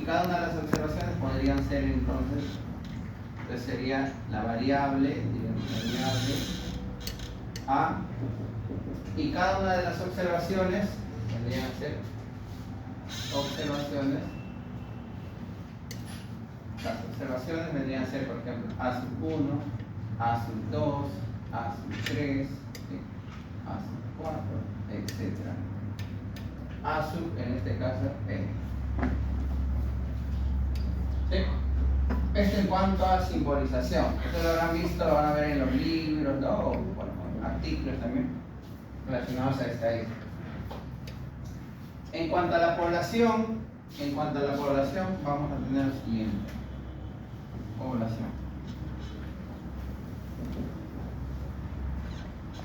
cada una de las observaciones podrían ser entonces sería la variable, digamos, variable A, y cada una de las observaciones vendrían a ser observaciones. Las observaciones vendrían a ser, por ejemplo, A sub 1, A sub 2, A sub 3, ¿sí? A sub 4, etc. A sub, en este caso, N. ¿Sí? Esto en cuanto a simbolización. Esto lo habrán visto, lo van a ver en los libros, ¿no? O, bueno, artículos también relacionados a esta idea. En cuanto a la población, vamos a tener lo siguiente. Población.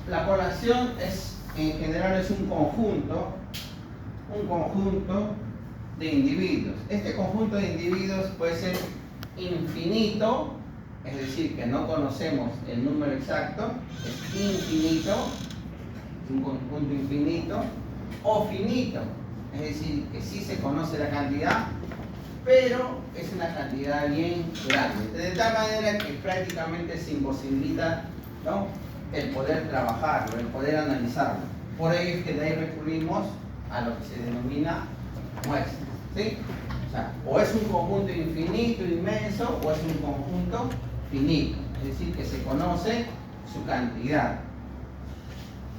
La población es, en general, es un conjunto de individuos. Este conjunto de individuos puede ser infinito, es decir, que no conocemos el número exacto, es infinito, es un conjunto infinito, o finito, es decir, que sí se conoce la cantidad, pero es una cantidad bien grande, de tal manera que prácticamente se imposibilita, ¿no?, el poder trabajarlo, el poder analizarlo. Por ello es que de ahí recurrimos a lo que se denomina muestras, ¿sí? O sea, o es un conjunto infinito, inmenso, o es un conjunto finito, es decir, que se conoce su cantidad.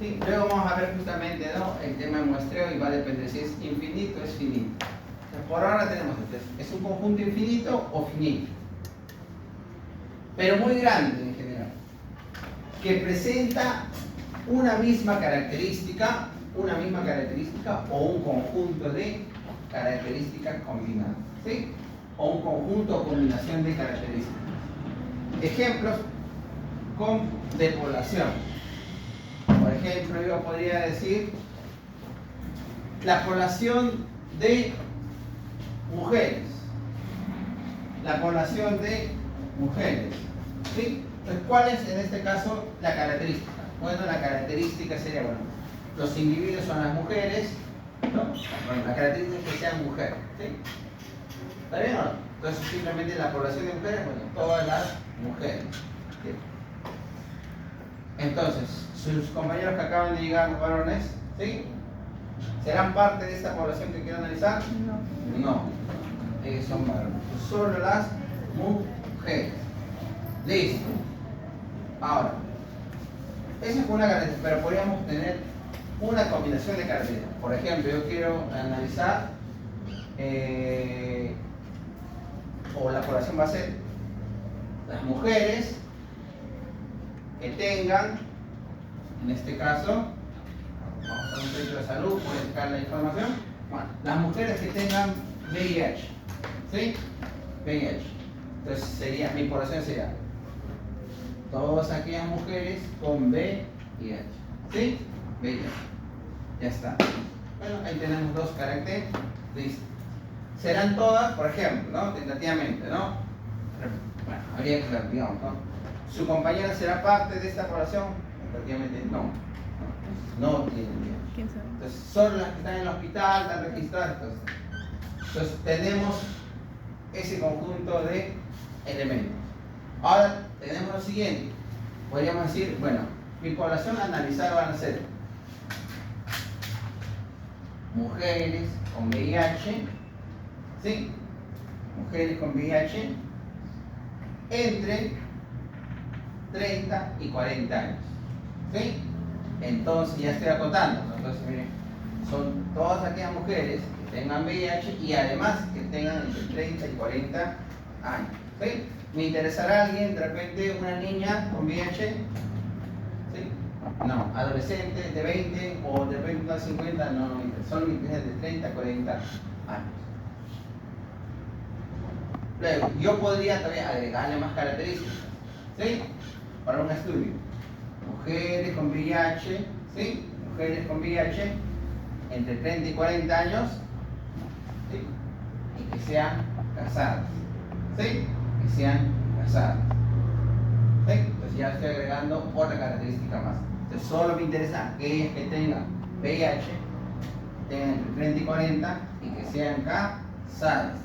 ¿Sí? Luego vamos a ver justamente, ¿no?, el tema de muestreo, y va a depender si es infinito o es finito. O sea, por ahora tenemos esto, es un conjunto infinito o finito, pero muy grande en general, que presenta una misma característica o un conjunto de características combinadas, ¿sí? O un conjunto o combinación de características. Ejemplos de población. Por ejemplo, yo podría decir la población de mujeres. La población de mujeres, ¿sí? Entonces, ¿cuál es en este caso la característica? Bueno, la característica sería, bueno, los individuos son las mujeres, ¿no? Bueno, la característica es que sean mujeres, ¿sí? ¿Está bien o no? Entonces, simplemente la población de mujeres, bueno, todas las mujeres, ¿sí? Entonces, sus compañeros que acaban de llegar, los varones, ¿sí?, ¿serán parte de esta población que quiero analizar? No. Ellos son varones. Solo las mujeres. Listo. Ahora, esa es una característica, pero podríamos tener una combinación de características. Por ejemplo, yo quiero analizar, o la población va a ser las mujeres que tengan, en este caso, vamos a un centro de salud, puede buscar la información. Bueno, las mujeres que tengan VIH, ¿sí? VIH. Entonces sería, mi población sería todas aquellas mujeres con VIH, ¿sí? VIH. Ya está. Bueno, ahí tenemos dos caracteres. Listo. Serán todas, por ejemplo, ¿no?, tentativamente, ¿no? Bueno, habría que ver, digamos, ¿no? ¿Su compañera será parte de esta población? Tentativamente no. No tienen VIH. ¿Quién sabe? Entonces, solo las que están en el hospital, están registradas. Entonces, tenemos ese conjunto de elementos. Ahora tenemos lo siguiente. Podríamos decir, bueno, mi población a analizar van a ser mujeres con VIH, ¿sí? Mujeres con VIH entre 30 y 40 años, ¿sí? Entonces ya estoy acotando, ¿no? Entonces miren, son todas aquellas mujeres que tengan VIH y además que tengan entre 30 y 40 años, ¿sí? ¿Me interesará alguien, de repente, una niña con VIH? ¿Sí? No. ¿Adolescente de 20 o de repente una 50? No, no me interesa. Solo me interesa de 30 a 40 años. Luego, yo podría todavía agregarle más características, ¿sí?, para un estudio. Mujeres con VIH, ¿sí? Mujeres con VIH entre 30 y 40 años, ¿sí?, y que sean casadas, ¿sí? Que sean casadas, ¿sí? Entonces ya estoy agregando otra característica más. Entonces solo me interesa aquellas que tengan VIH, tengan entre 30 y 40 y que sean casadas.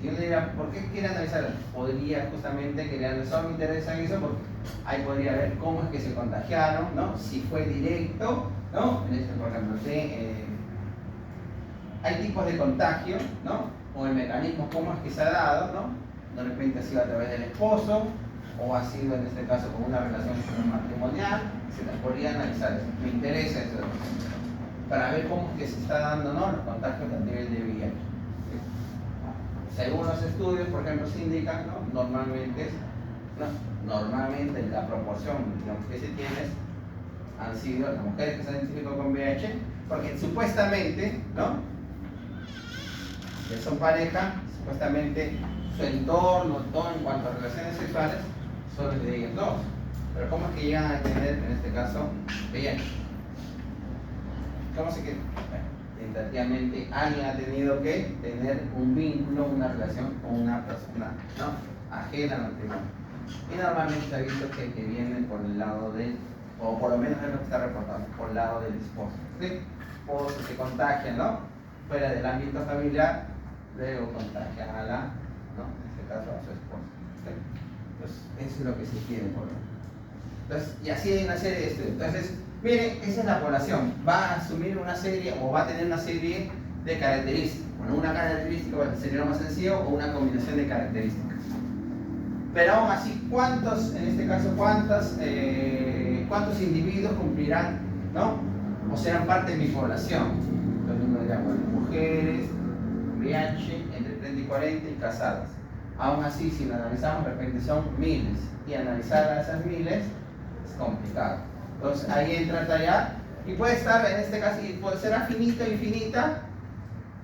Y uno dirá, ¿por qué quiere analizar? Podría justamente querer, solo me interesa eso porque ahí podría ver cómo es que se contagiaron, ¿no? Si fue directo, ¿no? En este, por ejemplo, hay tipos de contagio, ¿no? O el mecanismo, cómo es que se ha dado, ¿no? De repente ha sido a través del esposo, o ha sido en este caso con una relación matrimonial, se podría analizar eso. Me interesa eso, para ver cómo es que se está dando, ¿no? Los contagios a nivel de VIH. Según los estudios, por ejemplo, se indican, ¿no? Normalmente la proporción, digamos, que se tiene han sido las mujeres que se han identificado con VIH, porque supuestamente, ¿no? Que son pareja, supuestamente su entorno, todo en cuanto a relaciones sexuales, son de ellos dos. Pero ¿cómo es que llegan a tener, en este caso, VIH? ¿Cómo se que? Bueno, tentativamente alguien ha tenido que tener un vínculo, una relación con una persona, ¿no? Ajena al matrimonio. Y normalmente se ha visto que viene por el lado del, o por lo menos es lo que está reportado, por el lado del esposo. ¿Sí? Esposo se contagia, ¿no? Fuera del ámbito familiar, luego contagia a la, ¿no? En este caso a su esposa. ¿Sí? Entonces, eso es lo que se quiere por lo menos. Entonces, y así hay una serie de estudios. Entonces, miren, esa es la población. Va a asumir una serie o va a tener una serie de características. Bueno, una característica sería lo más sencillo o una combinación de características. Pero aún así, ¿cuántos, en este caso, cuántos individuos cumplirán, ¿no? O serán parte de mi población? Entonces uno dirá, bueno, mujeres, VIH, entre 30 y 40 y casadas. Aún así, si lo analizamos, de repente son miles. Y analizar a esas miles es complicado. Entonces ahí entra ya. Y puede estar, en este caso, y puede ser finito, infinita.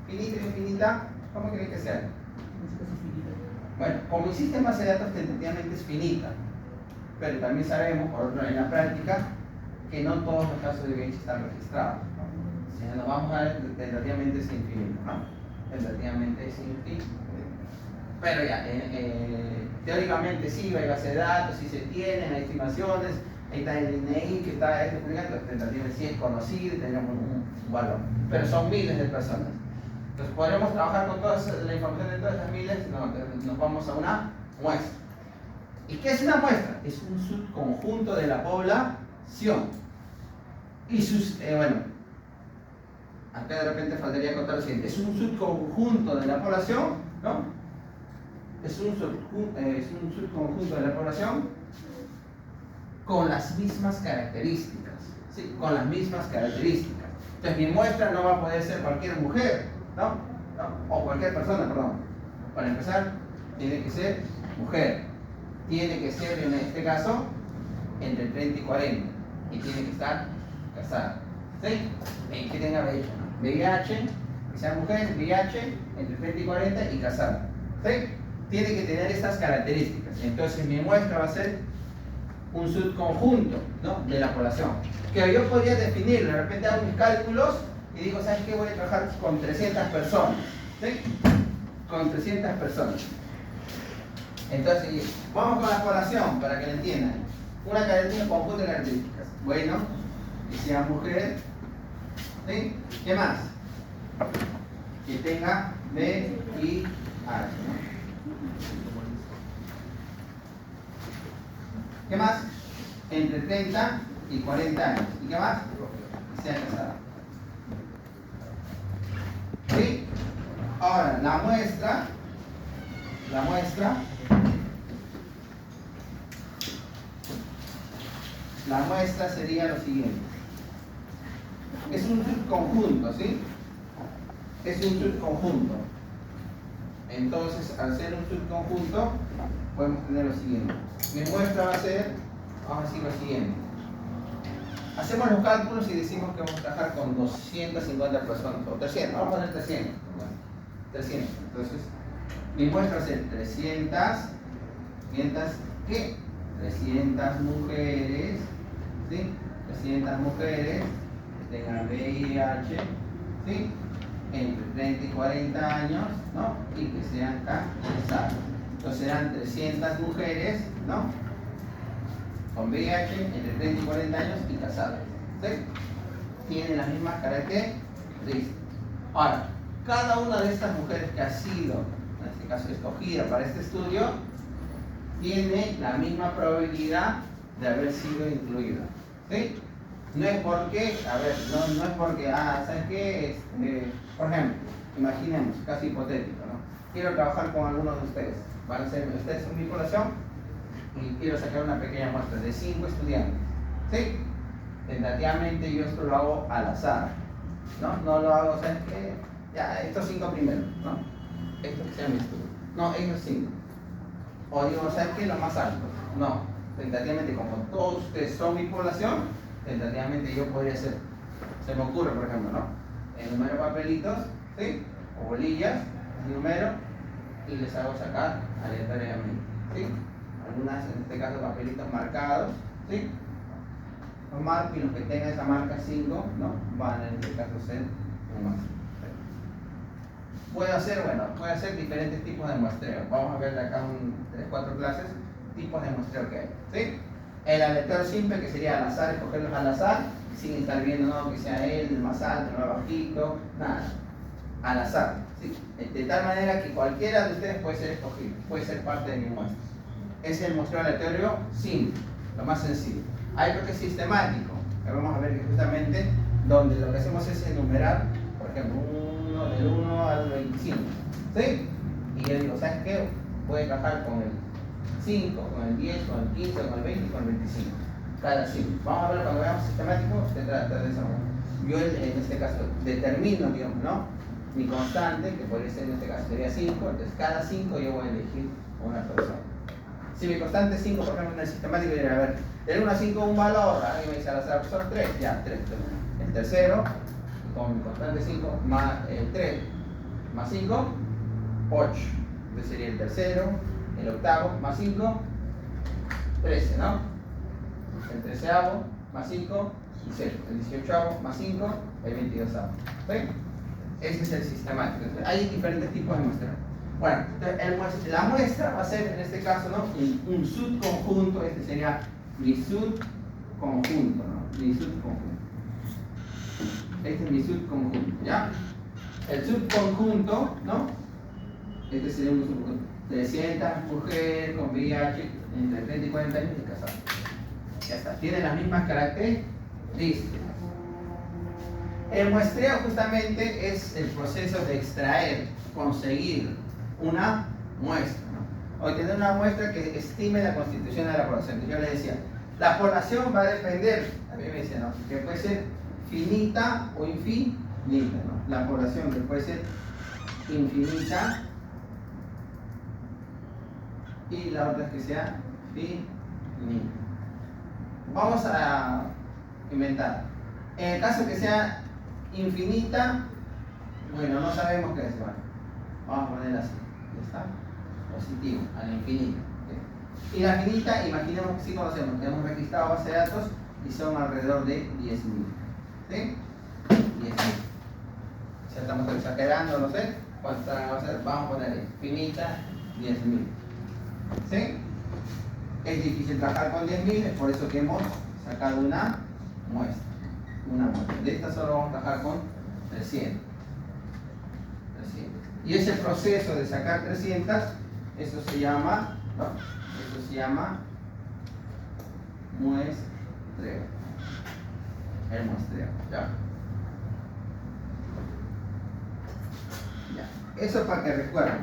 Finita, infinita. ¿Cómo creen que sea? Bueno, como el sistema de datos tentativamente es finita, pero también sabemos, por otro, en la práctica, que no todos los casos de VIH están registrados, ¿no? Si nos vamos a ver, tentativamente es infinito, ¿no? Tentativamente es infinito. Pero ya, teóricamente sí, hay base de datos, sí se tienen, hay estimaciones, ahí está el INEI que está publicando, tentativamente sí es conocido y tenemos un valor, pero son miles de personas. Entonces podremos trabajar con toda la información de todas esas miles, nos vamos a una muestra. ¿Y qué es una muestra? Es un subconjunto de la población. Y bueno, acá de repente faltaría contar lo siguiente, es un subconjunto de la población, ¿no? Es un subconjunto de la población con las mismas características, ¿sí? Con las mismas características. Entonces mi muestra no va a poder ser cualquier mujer, ¿no? O cualquier persona, perdón. Para empezar, tiene que ser mujer. Tiene que ser, en este caso, entre 30 y 40. Y tiene que estar casada. ¿Sí? Y que tenga VIH, que sea mujer, VIH, entre 30 y 40 y casada. ¿Sí? Tiene que tener estas características. Entonces mi muestra va a ser un subconjunto, ¿no? De la población. Que yo podría definirlo, de repente hago mis cálculos y digo, ¿sabes qué? Voy a trabajar con 300 personas. ¿Sí? Con 300 personas. Entonces, vamos con la población para que lo entiendan. Una característica, un conjunto de características. Bueno, que sea mujer. ¿Sí? ¿Qué más? Que tenga VIH. ¿Qué más? Entre 30 y 40 años. ¿Y qué más? Que sea casada. ¿Sí? Ahora, la muestra sería lo siguiente. Es un subconjunto, ¿sí? Es un subconjunto. Entonces, al ser un subconjunto, podemos tener lo siguiente. Mi muestra va a ser, vamos a decir lo siguiente. Hacemos los cálculos y decimos que vamos a trabajar con 250 personas, o 300, vamos a poner 300. 300. Entonces, mi muestra va a ser 300 ¿qué? 300 mujeres, ¿sí? 300 mujeres que tengan VIH, ¿sí? Entre 30 y 40 años, ¿no? Y que sean casadas. Entonces serán 300 mujeres, ¿no? Con VIH entre 30 y 40 años y casadas. ¿Sí? Tienen las mismas características. Ahora, cada una de estas mujeres que ha sido, en este caso escogida para este estudio, tiene la misma probabilidad de haber sido incluida. ¿Sí? No es porque, a ver, no es porque, ¿sabes qué? Por ejemplo, imaginemos, caso hipotético, ¿no? Quiero trabajar con algunos de ustedes. Van a ser, ustedes son mi población y quiero sacar una pequeña muestra de 5 estudiantes. ¿Sí? Tentativamente yo esto lo hago al azar. No lo hago, ¿sabes qué? Ya, estos 5 primero, ¿no? Estos que sean mi estudio. No, ellos 5. O digo, ¿sabes qué? Los más altos. No, tentativamente, como todos ustedes son mi población, tentativamente yo podría hacer, se me ocurre, por ejemplo, ¿no? Enumero papelitos, ¿sí? O bolillas, número, y les hago sacar aleatoriamente, ¿sí? Algunas, en este caso, papelitos marcados, ¿sí? Los marco y los que tengan esa marca 5, ¿no? Van en este caso a ser un más. Puedo hacer diferentes tipos de muestreo. Vamos a ver de acá 3-4 clases, tipos de muestreo que hay, ¿sí? El aleatorio simple, que sería al azar, escogerlos al azar, sin estar viendo, no, que sea él el más alto, el más bajito, nada. Al azar, ¿sí? De tal manera que cualquiera de ustedes puede ser escogido, puede ser parte de mi muestra. Ese es el muestreo aleatorio simple, lo más sencillo. Hay otro que es sistemático, que vamos a ver que justamente donde lo que hacemos es enumerar, por ejemplo, del 1 al 25, ¿sí? Y yo digo, ¿sabes qué? Voy a trabajar con el 5, con el 10, con el 15, con el 20 y con el 25. Cada 5. Vamos a ver cuando veamos sistemático, se trata de eso. Yo en este caso determino, digamos, ¿no? Mi constante, que podría ser en este caso sería 5, entonces cada 5 yo voy a elegir una persona. Si mi constante es 5, por ejemplo, en el sistemático, yo diría, a ver, del 1 a 5 un valor, alguien me dice al azar, son 3, ya, 3. El tercero, con mi constante 5, más el 3, más 5, 8. Entonces sería el tercero, el octavo, más 5, 13, ¿no? El 13avo, más 5, 0. El 18avo, más 5, el 22avo. ¿Sí? Ese es el sistemático. Entonces, hay diferentes tipos de muestra. Bueno, la muestra va a ser, en este caso, ¿no? un subconjunto. Este sería mi subconjunto, ¿no? Mi subconjunto. Este es mi subconjunto, ¿ya? El subconjunto, ¿no? Este sería un subconjunto. 300 mujeres con VIH entre 30 y 40 años y casadas. Ya está. Tiene las mismas características. El muestreo justamente es el proceso de extraer, conseguir una muestra, ¿no? O tener una muestra que estime la constitución de la población. Yo les decía, la población va a depender, a mí me decían, ¿no? Que puede ser finita o infinita, ¿no? La población que puede ser infinita y la otra es que sea finita. Vamos a inventar. En el caso que sea infinita, bueno, no sabemos qué es. Bueno, vamos a poner así. ¿Ya está? Positivo, al infinito. ¿Okay? Y la finita, imaginemos que sí conocemos. Hemos registrado base de datos y son alrededor de 10.000. ¿Sí? 10.000. Ya estamos exagerando, no sé. Vamos a poner finita 10.000. ¿Sí? Es difícil trabajar con 10.000, es por eso que hemos sacado una muestra. De esta solo vamos a trabajar con 300. Y ese proceso de sacar 300, eso se llama, ¿no? Eso se llama muestreo. El muestreo, ¿ya? Ya. Eso para que recuerden.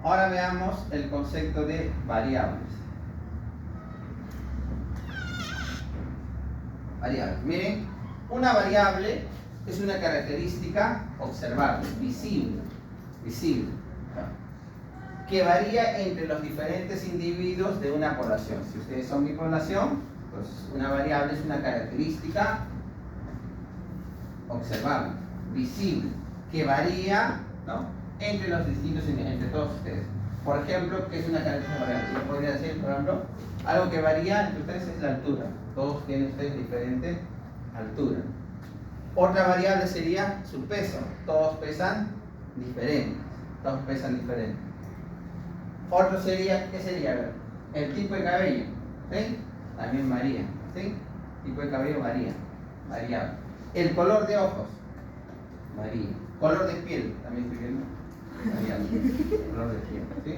Ahora veamos el concepto de variables. Variable. Miren, una variable es una característica observable, visible, que varía entre los diferentes individuos de una población. Si ustedes son mi población, pues una variable es una característica observable, visible, que varía, ¿no? Entre los distintos, entre todos ustedes. Por ejemplo, ¿qué es una característica variable? Yo podría decir, por ejemplo, algo que varía entre ustedes es la altura. Todos tienen ustedes diferente altura. Otra variable sería su peso. Todos pesan diferente. Otro sería, ¿qué sería? A ver, el tipo de cabello. ¿Sí? También varía. ¿Sí? El tipo de cabello varía. Variable. El color de ojos varía. Color de piel, también estoy viendo. Color de piel, ¿sí?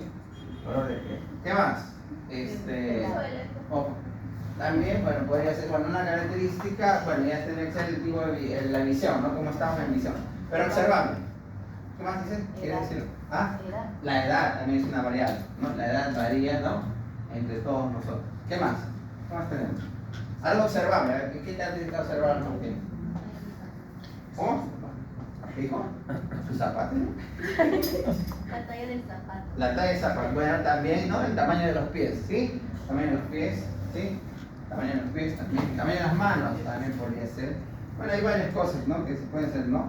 Color de piel. ¿Qué más? Ojo. También, bueno, podría ser, bueno, una característica, bueno, ya tiene que ser el tipo de la visión, ¿no? Cómo estamos en visión. Pero observable. ¿Qué más dice? ¿Quiere decir? ¿Ah? La edad también es una variable, ¿no? La edad varía, ¿no? Entre todos nosotros. ¿Qué más? ¿Qué más tenemos? Algo observable, a ver, ¿qué característica observable no tiene? ¿Cómo? ¿Dijo? ¿Sus zapatos? La talla del zapato. La talla del zapato. Bueno, también, ¿no? El tamaño de los pies, ¿sí? El tamaño de los pies, ¿sí? El tamaño de los pies también. El tamaño de las manos también podría ser. Bueno, hay varias cosas, ¿no? Que se pueden ser, ¿no?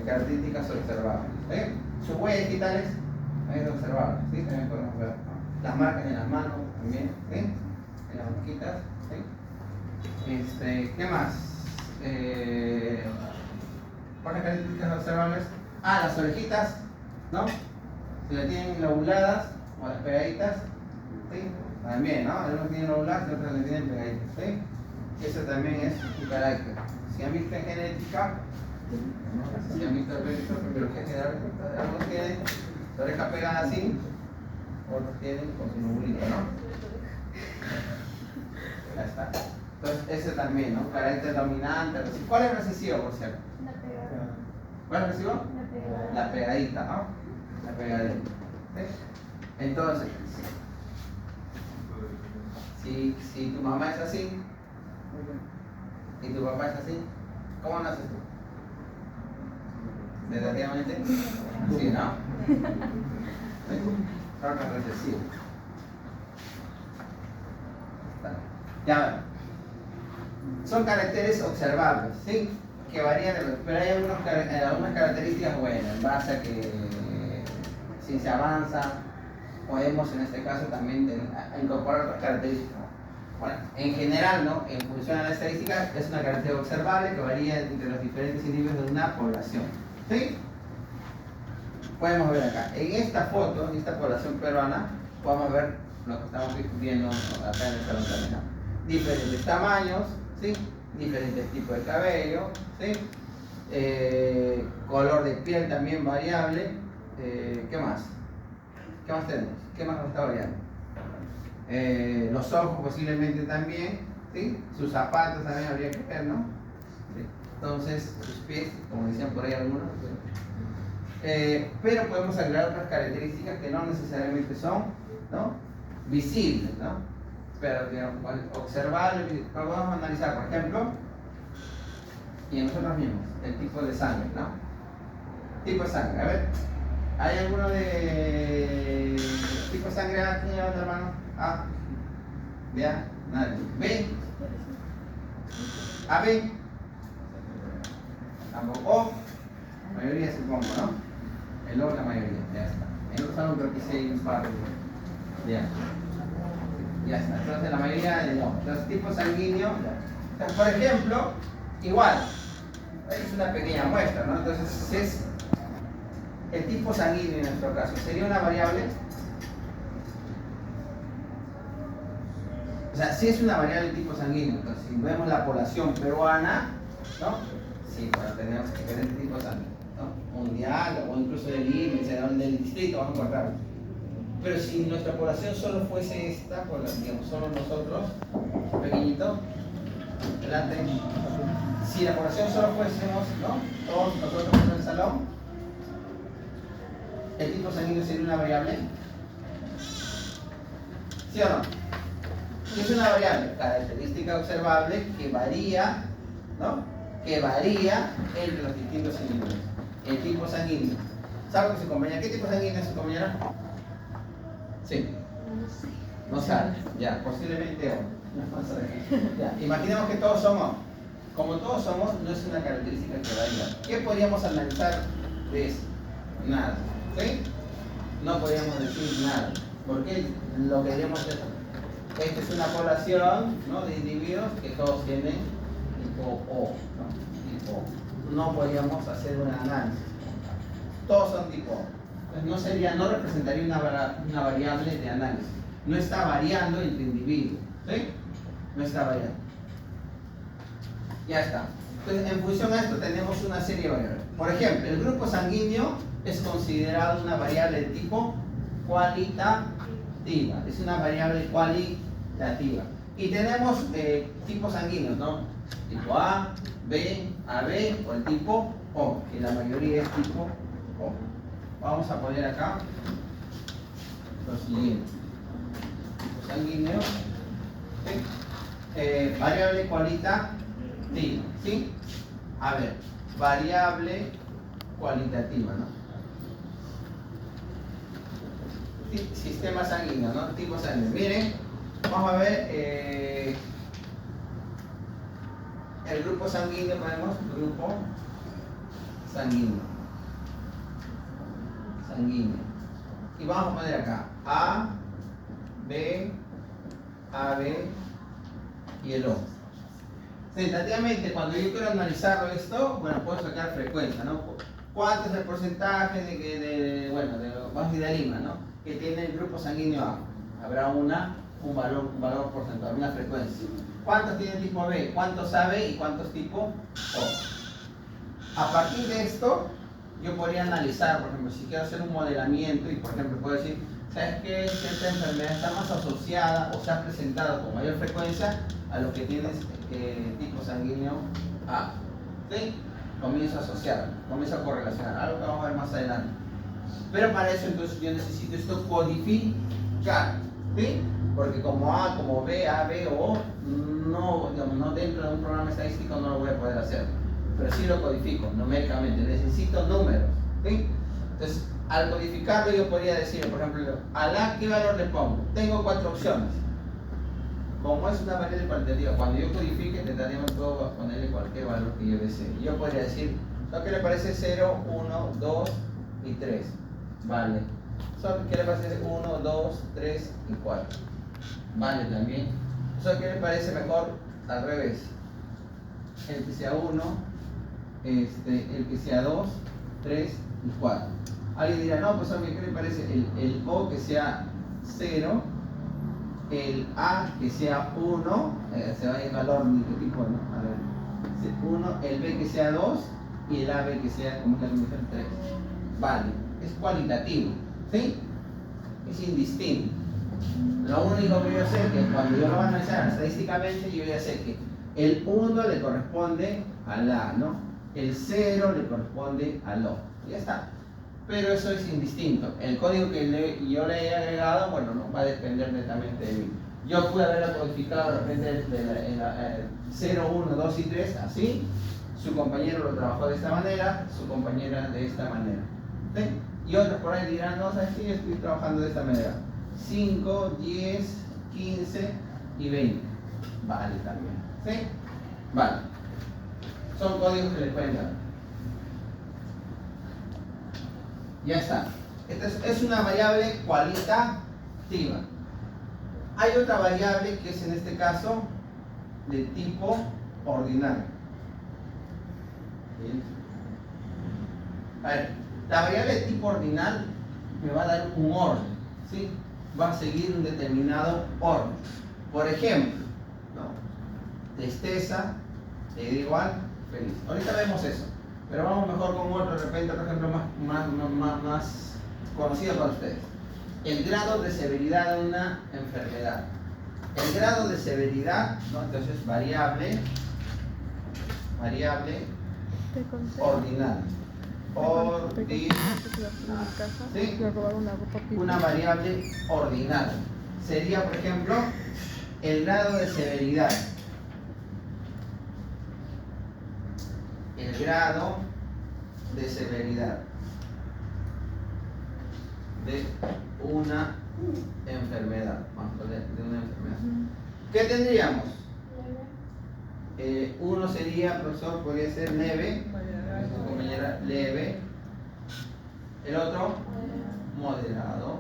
Características observables. ¿Sí? Sus huellas digitales también son observables, ¿sí? También podemos ver, ¿no? Las marcas en las manos también, ¿sí? En las mosquitas, ¿sí? ¿Qué más? ¿Cuáles características observables? Ah, las orejitas, ¿no? Si las tienen lobuladas o las pegaditas, ¿sí? También, ¿no? Algunos tienen lobuladas y otros las tienen pegaditas, ¿sí? Eso también es su carácter. Si han visto en genética, si han visto en biología general, algunos tienen la oreja pegada así, otros tienen con su lobulito, ¿no? Ya está. Entonces, ese también, ¿no? Carácter dominante. ¿Cuál es recesivo, por cierto? ¿Cuál es recesivo? La pegadita, ¿no? La pegadita. ¿Sí? Entonces, si tu mamá es así y tu papá es así, ¿cómo naces tú? ¿Relativamente? Sí, ¿no? Creo que es recesivo. Ya ven. Son caracteres observables, ¿sí? Que varían, pero hay algunas características buenas, en base a que si se avanza, podemos en este caso también incorporar otras características. Bueno, en general, ¿no? En función a la estadística, es una característica observable que varía entre los diferentes individuos de una población, ¿sí? Podemos ver acá, en esta foto, en esta población peruana, podemos ver lo que estamos viendo acá en el salón también, ¿no? Diferentes tamaños, ¿sí? Diferentes tipos de cabello, ¿sí? Color de piel también variable. ¿Qué más? ¿Qué más tenemos? ¿Qué más nos está variando? Los ojos posiblemente también, ¿sí? Sus zapatos también habría que ver, ¿no? ¿Sí? Entonces, sus pies, como decían por ahí algunos. Pero podemos agregar otras características que no necesariamente son, ¿no? Visibles, ¿no? Pero observables, podemos analizar, por ejemplo, y en nosotros mismos, el tipo de sangre, ¿no? Tipo de sangre, a ver, ¿hay alguno de tipo de sangre A? ¿Quién lleva la mano? A, B, A, nadie. B, A, B, tampoco. O, mayoría supongo, ¿no? El O la mayoría, ya está. En otros salón creo que sí hay un par, ya. Ya está, entonces la mayoría de los tipos sanguíneos, entonces, por ejemplo, igual, es una pequeña muestra, ¿no? Entonces, es el tipo sanguíneo en nuestro caso, ¿sería una variable? O sea, si es una variable el tipo sanguíneo, entonces si vemos la población peruana, ¿no? Sí, bueno, tenemos diferentes tipos sanguíneos, ¿no? Mundial o incluso del índice, del distrito, vamos a encontrarlo. Pero si nuestra población solo fuese esta, digamos, solo nosotros, pequeñito, delante, si la población solo fuésemos, ¿no? Todos nosotros en el salón, ¿el tipo sanguíneo sería una variable? ¿Sí o no? Es una variable, característica observable que varía, ¿no? Que varía entre los distintos individuos. El tipo sanguíneo. ¿Sabe que su compañera? ¿Qué tipo sanguíneo es su compañera? Sí. No sabe. Ya, posiblemente O. Ya. Imaginemos que todos somos. Como todos somos, no es una característica que varía. ¿Qué podríamos analizar de eso? Nada. ¿Sí? No podríamos decir nada. Porque lo que queremos es. Esta es una población, ¿no? De individuos que todos tienen tipo O. ¿No? Tipo O. No podríamos hacer un análisis. Todos son tipo O. Entonces no representaría una variable de análisis. No está variando entre individuos. ¿Sí? No está variando. Ya está. Entonces, en función a esto, tenemos una serie de variables. Por ejemplo, el grupo sanguíneo es considerado una variable de tipo cualitativa. Es una variable cualitativa. Y tenemos tipos sanguíneos, ¿no? Tipo A, B, AB o el tipo O, que la mayoría es tipo O. Vamos a poner acá lo siguiente. Tipo sanguíneo, ¿sí? Variable cualitativa, ¿sí? A ver, variable cualitativa, ¿no? Sistema sanguíneo, ¿no? Tipo sanguíneo. Miren, vamos a ver el grupo sanguíneo, ponemos grupo sanguíneo. Y vamos a poner acá A, B, AB y el O. Tentativamente, cuando yo quiero analizarlo esto, bueno, puedo sacar frecuencia, ¿no? ¿Cuánto es el porcentaje vamos a ir de Lima, ¿no? Que tiene el grupo sanguíneo A? Habrá un valor porcentual, una frecuencia. ¿Cuántos tiene tipo B? ¿Cuántos AB y cuántos tipo O? A partir de esto, yo podría analizar, por ejemplo, si quiero hacer un modelamiento y, por ejemplo, puedo decir, ¿sabes qué? Cierta enfermedad está más asociada o se ha presentado con mayor frecuencia a los que tienes tipo sanguíneo A. ¿Sí? Comienzo a asociar, comienzo a correlacionar, algo que vamos a ver más adelante. Pero para eso entonces yo necesito esto codificar, ¿sí? Porque como A, como B, A, B o O, no dentro de un programa estadístico no lo voy a poder hacer. Pero sí lo codifico numéricamente, necesito números, ¿sí? Entonces, al codificarlo yo podría decir, por ejemplo, a la, ¿qué valor le pongo? Tengo 4 opciones. Como es una variable cualitativa, cuando yo codifique, tentativamente puedo ponerle cualquier valor que yo desee. Yo podría decir, ¿qué le parece 0, 1, 2 y 3? Vale. ¿Qué le parece 1, 2, 3 y 4? Vale también. ¿Qué le parece mejor al revés? El que sea 1, el que sea 2, 3 y 4. Alguien dirá, no, pues ¿qué le parece? El O que sea 0, el A que sea 1, se va a ir el valor de qué tipo, ¿no? A ver, 1, el B que sea 2 y el AB que sea, como es la combinación, 3. Vale, es cualitativo, ¿sí? Es indistinto. Lo único que yo sé es que cuando yo lo voy a analizar estadísticamente, yo ya sé que el 1 le corresponde al A, ¿no? El 0 le corresponde al O. Ya está. Pero eso es indistinto. El código que yo le he agregado, bueno, no va a depender netamente de mí. Yo pude haberlo codificado de repente en la 0, 1, 2 y 3, así. Su compañero lo trabajó de esta manera, su compañera de esta manera. ¿Sí? Y otros por ahí dirán, no, ¿sabes qué? Yo estoy trabajando de esta manera. 5, 10, 15 y 20. Vale también. ¿Sí? Vale. Son códigos que les pueden dar. Ya está. Esta es una variable cualitativa. Hay otra variable que es en este caso de tipo ordinal. ¿Sí? A ver, la variable de tipo ordinal me va a dar un orden, ¿sí? Va a seguir un determinado orden. Por ejemplo, ¿no? Tristeza, te da igual, feliz. Ahorita vemos eso. Pero vamos mejor con otro, de repente, por ejemplo, más conocido para ustedes. El grado de severidad de una enfermedad. El grado de severidad, ¿no? Entonces, variable ordinal. ¿Sí? Una variable ordinal. Sería, por ejemplo, el grado de severidad. El grado de severidad de una enfermedad. Vamos a poner de una enfermedad. ¿Qué tendríamos? Uno sería, profesor, podría ser leve, su compañera leve. El otro, moderado.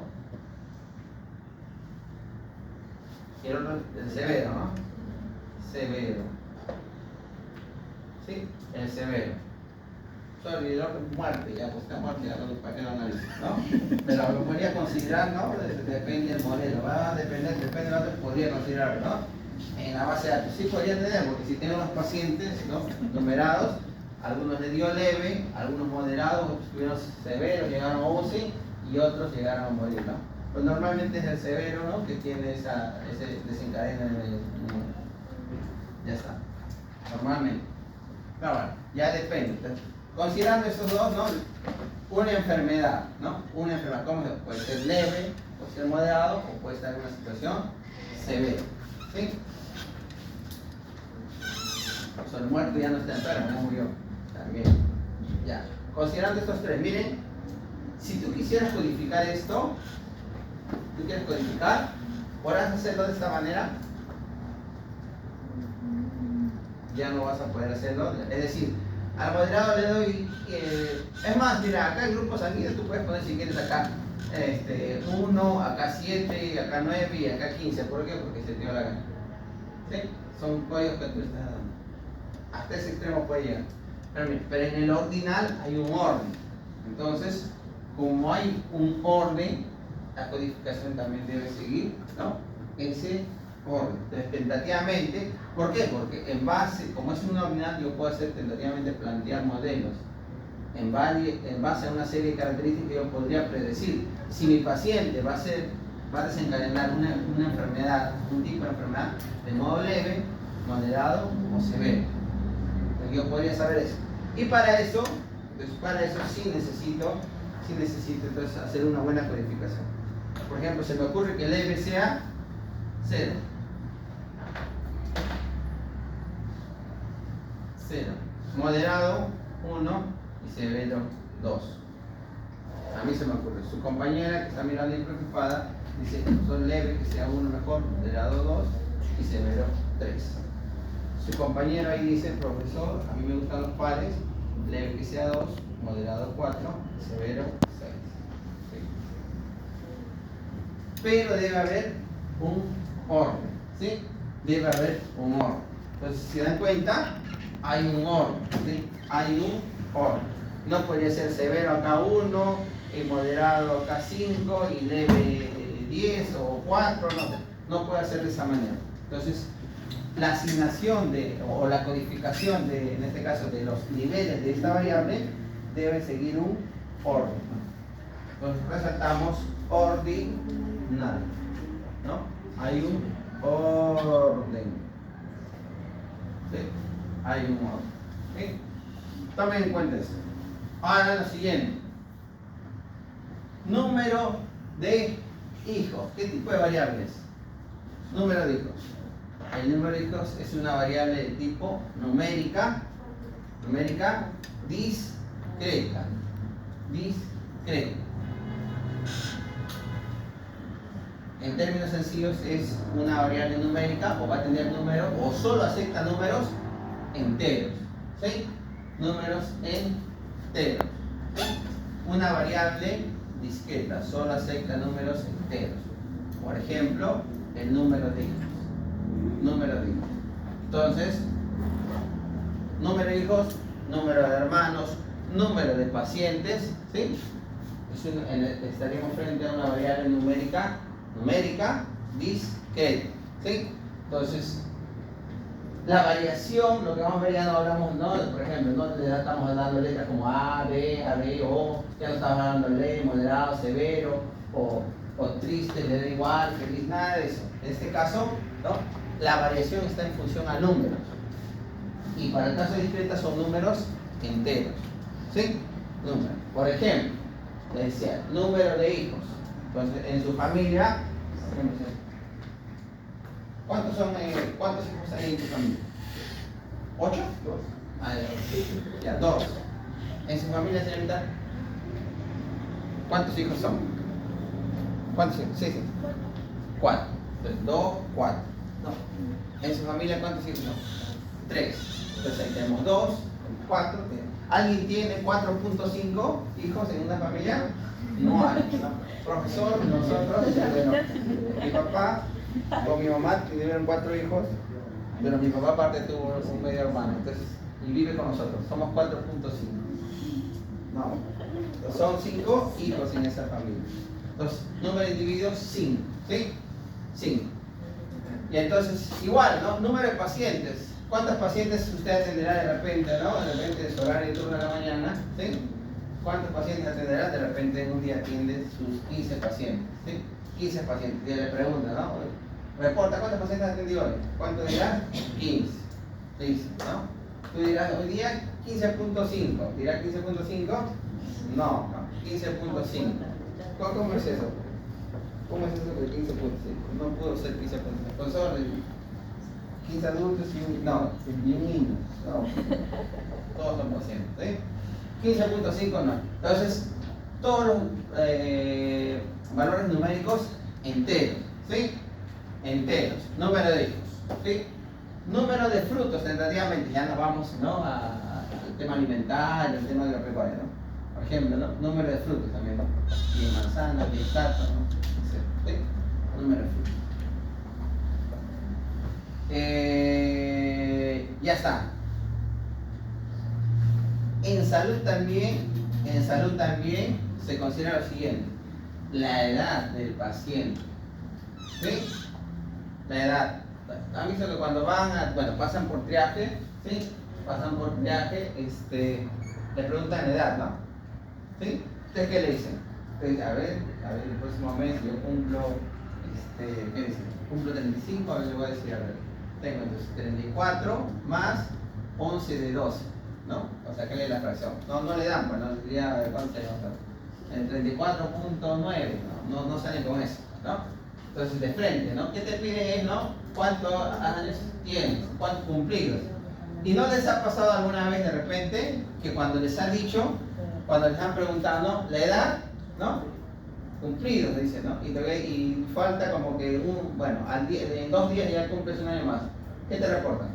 Y el otro, el severo, ¿no? Severo. ¿Sí? El severo. Sorry, el otro muerte, ya pues está muerte, ya para que lo analice, ¿no? Pero lo podría considerar, ¿no? Depende del modelo, va a depende de lo que podría considerarlo, ¿no? En la base de datos. Sí podría tener, porque si tengo unos pacientes, ¿no? Numerados, Algunos le dio leve, algunos moderados, estuvieron severos, llegaron a UCI y otros llegaron a morir, ¿no? Pues normalmente es el severo, ¿no? Que tiene ese desencadena en el. Ya está. Normalmente. Pero bueno, ya depende. Entonces, considerando estos dos, ¿no? Una enfermedad, ¿no? Una enfermedad, ¿cómo se puede ser leve, puede ser moderado o puede estar en una situación severa, ¿sí? O sea, el muerto ya no está enfermo, ya murió. También. Ya. Considerando estos tres, miren, si tú quisieras codificar esto, tú quieres codificar, ¿podrás hacerlo de esta manera? Ya no vas a poder hacerlo. Es decir, al moderado le doy. Es más, mira, acá hay grupos sanguíneos, tú puedes poner si quieres acá 1, acá 7, acá 9 y acá 15. ¿Por qué? Porque se te dio la gana. ¿Sí? Son códigos que tú estás dando. Hasta ese extremo puede llegar. Pero en el ordinal hay un orden. Entonces, como hay un orden, la codificación también debe seguir, ¿no? Ese orden. Entonces, tentativamente, ¿por qué? Porque en base, como es un ordinal, yo puedo hacer tentativamente plantear modelos. En base a una serie de características, yo podría predecir si mi paciente va a desencadenar una enfermedad, un tipo de enfermedad de modo leve, moderado o severo. Entonces, yo podría saber eso. Y para eso sí necesito entonces hacer una buena codificación. Por ejemplo, se me ocurre que leve sea 0. 0. Moderado 1 y severo 2. A mí se me ocurre. Su compañera que está mirando y preocupada dice, son leve que sea 1 mejor, moderado 2 y severo 3. Su compañero ahí dice, profesor, a mí me gustan los pares, leve que sea 2, moderado 4, severo 6. ¿Sí? Pero debe haber un orden, ¿sí? Debe haber un orden. Entonces, si se dan cuenta, hay un orden, ¿sí? Hay un orden. No podría ser severo acá 1, moderado acá 5 y leve 10 o 4, no puede ser de esa manera. Entonces, la asignación o la codificación en este caso de los niveles de esta variable debe seguir un orden. Entonces resaltamos ordinal, ¿no? Hay un orden. ¿Sí? Hay un orden. ¿Sí? Tomen en cuenta eso. Ahora lo siguiente. Número de hijos. ¿Qué tipo de variables? Número de hijos. El número de hijos es una variable de tipo numérica discreta. En términos sencillos es una variable numérica o va a tener números o solo acepta números enteros. ¿Sí? Números enteros. ¿Sí? Una variable discreta solo acepta números enteros. Por ejemplo, el número de hijos. Entonces, número de hijos, número de hermanos, número de pacientes, ¿sí? Estaríamos frente a una variable numérica discreta, ¿sí? Entonces, la variación, lo que vamos a ver ya no hablamos, ¿no? Por ejemplo, no ya estamos dando letras como A, B, O, ya no estamos hablando de leve, moderado, severo, o triste, le da igual, feliz, nada de eso. En este caso, ¿no? La variación está en función a números. Y para el caso discreta son números enteros. ¿Sí? Números. Por ejemplo, les decía, número de hijos. Entonces, en su familia, ¿cuántos hijos hay en tu familia? ¿8? 2. Ya, 2. En su familia, señorita, ¿cuántos hijos son? ¿Cuántos hijos? Sí. 4. Entonces, 2, 4. No. En su familia, ¿cuántos hijos son? 3. Entonces ahí tenemos 2, 4. ¿Alguien tiene 4.5 hijos en una familia? No hay. ¿No? Profesor, nosotros, bueno, mi papá con mi mamá tuvieron 4 hijos, pero mi papá aparte tuvo un medio hermano, entonces, y vive con nosotros. Somos 4.5. No. Son 5 hijos en esa familia. Entonces, número de individuos, 5. ¿Sí? 5. Y entonces, igual, ¿no? Número de pacientes. ¿Cuántos pacientes usted atenderá de repente, no? De repente en su horario de turno de la mañana, ¿sí? ¿Cuántos pacientes atenderá? De repente en un día atiende sus 15 pacientes, ¿sí? 15 pacientes. Y le pregunta, ¿no? Reporta, ¿cuántos pacientes ha atendido hoy? ¿Cuánto dirá? 15. Listo, ¿no? Tú dirás, hoy día 15.5. ¿Dirá 15.5? No, 15.5. ¿Cómo es eso? ¿Cómo es eso de 15.5? No pudo ser 15.5. Con solo 15 adultos y un niño. No. Todos son pacientes, ¿sí? 15.5 no. Entonces, todos los valores numéricos enteros, ¿sí? Enteros. Número de hijos, ¿sí? Número de frutos, tentativamente. Ya nos vamos, ¿no? al tema alimentario, al tema agropecuario, ¿no? Por ejemplo, ¿no? Número de frutos también, ¿no? 10 manzanas, 10 plátanos, ¿sí? Número de frutos. Ya está. En salud también se considera lo siguiente: la edad del paciente, ¿sí? La edad. Han visto que cuando pasan por triaje, ¿sí? Pasan por triaje, le preguntan la edad, ¿no? ¿Sí? ¿Ustedes qué le dicen? Ustedes, a ver, el próximo mes yo cumplo, ¿qué dicen? Cumplo 35, a ver, le voy a decir, a ver, tengo entonces 34 más 11 de 12, ¿no? O sea, ¿qué le da la fracción? No le dan, pues, no diría cuánto tenemos, el 34.9, no salen con eso, ¿no? Entonces, de frente, ¿no? ¿Qué te pide es, no? ¿Cuántos años tienes? ¿Cuántos cumplidos? ¿Y no les ha pasado alguna vez de repente que cuando les han dicho, cuando les han preguntado, ¿no? La edad, ¿no? Cumplidos, dice, ¿no? Y falta como que en 2 días ya cumples un año más. ¿Qué te reportan?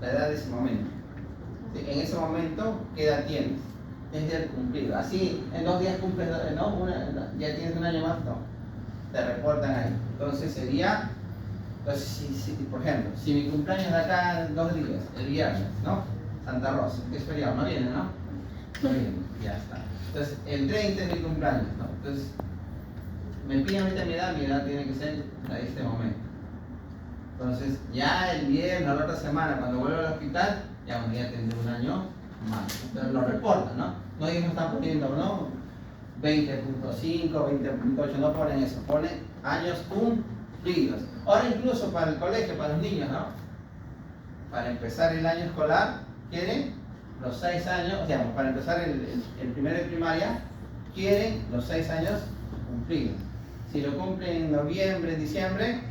La edad de ese momento. ¿Sí? En ese momento, ¿qué edad tienes? Es el cumplido. Así, en 2 días cumples, ¿no? Ya tienes un año más, no. Te reportan ahí. Entonces sería, si, por ejemplo, si mi cumpleaños de acá en 2 días, el viernes, ¿no? Santa Rosa, que es feriado, no viene, ¿no? No viene, ya está. Entonces, el 30 es mi cumpleaños, ¿no? Entonces, me piden ahorita mi edad tiene que ser a este momento. Entonces, ya el viernes o la otra semana, cuando vuelvo al hospital, ya tendré un año más. Entonces lo reportan, ¿no? No ellos no están poniendo, ¿no? 20.5, 20.8, no ponen eso, ponen años cumplidos. Ahora incluso para el colegio, para los niños, ¿no? Para empezar el año escolar, quieren los 6 años, o sea, para empezar el primero de primaria, quieren los 6 años cumplidos. Si lo cumplen en noviembre, diciembre,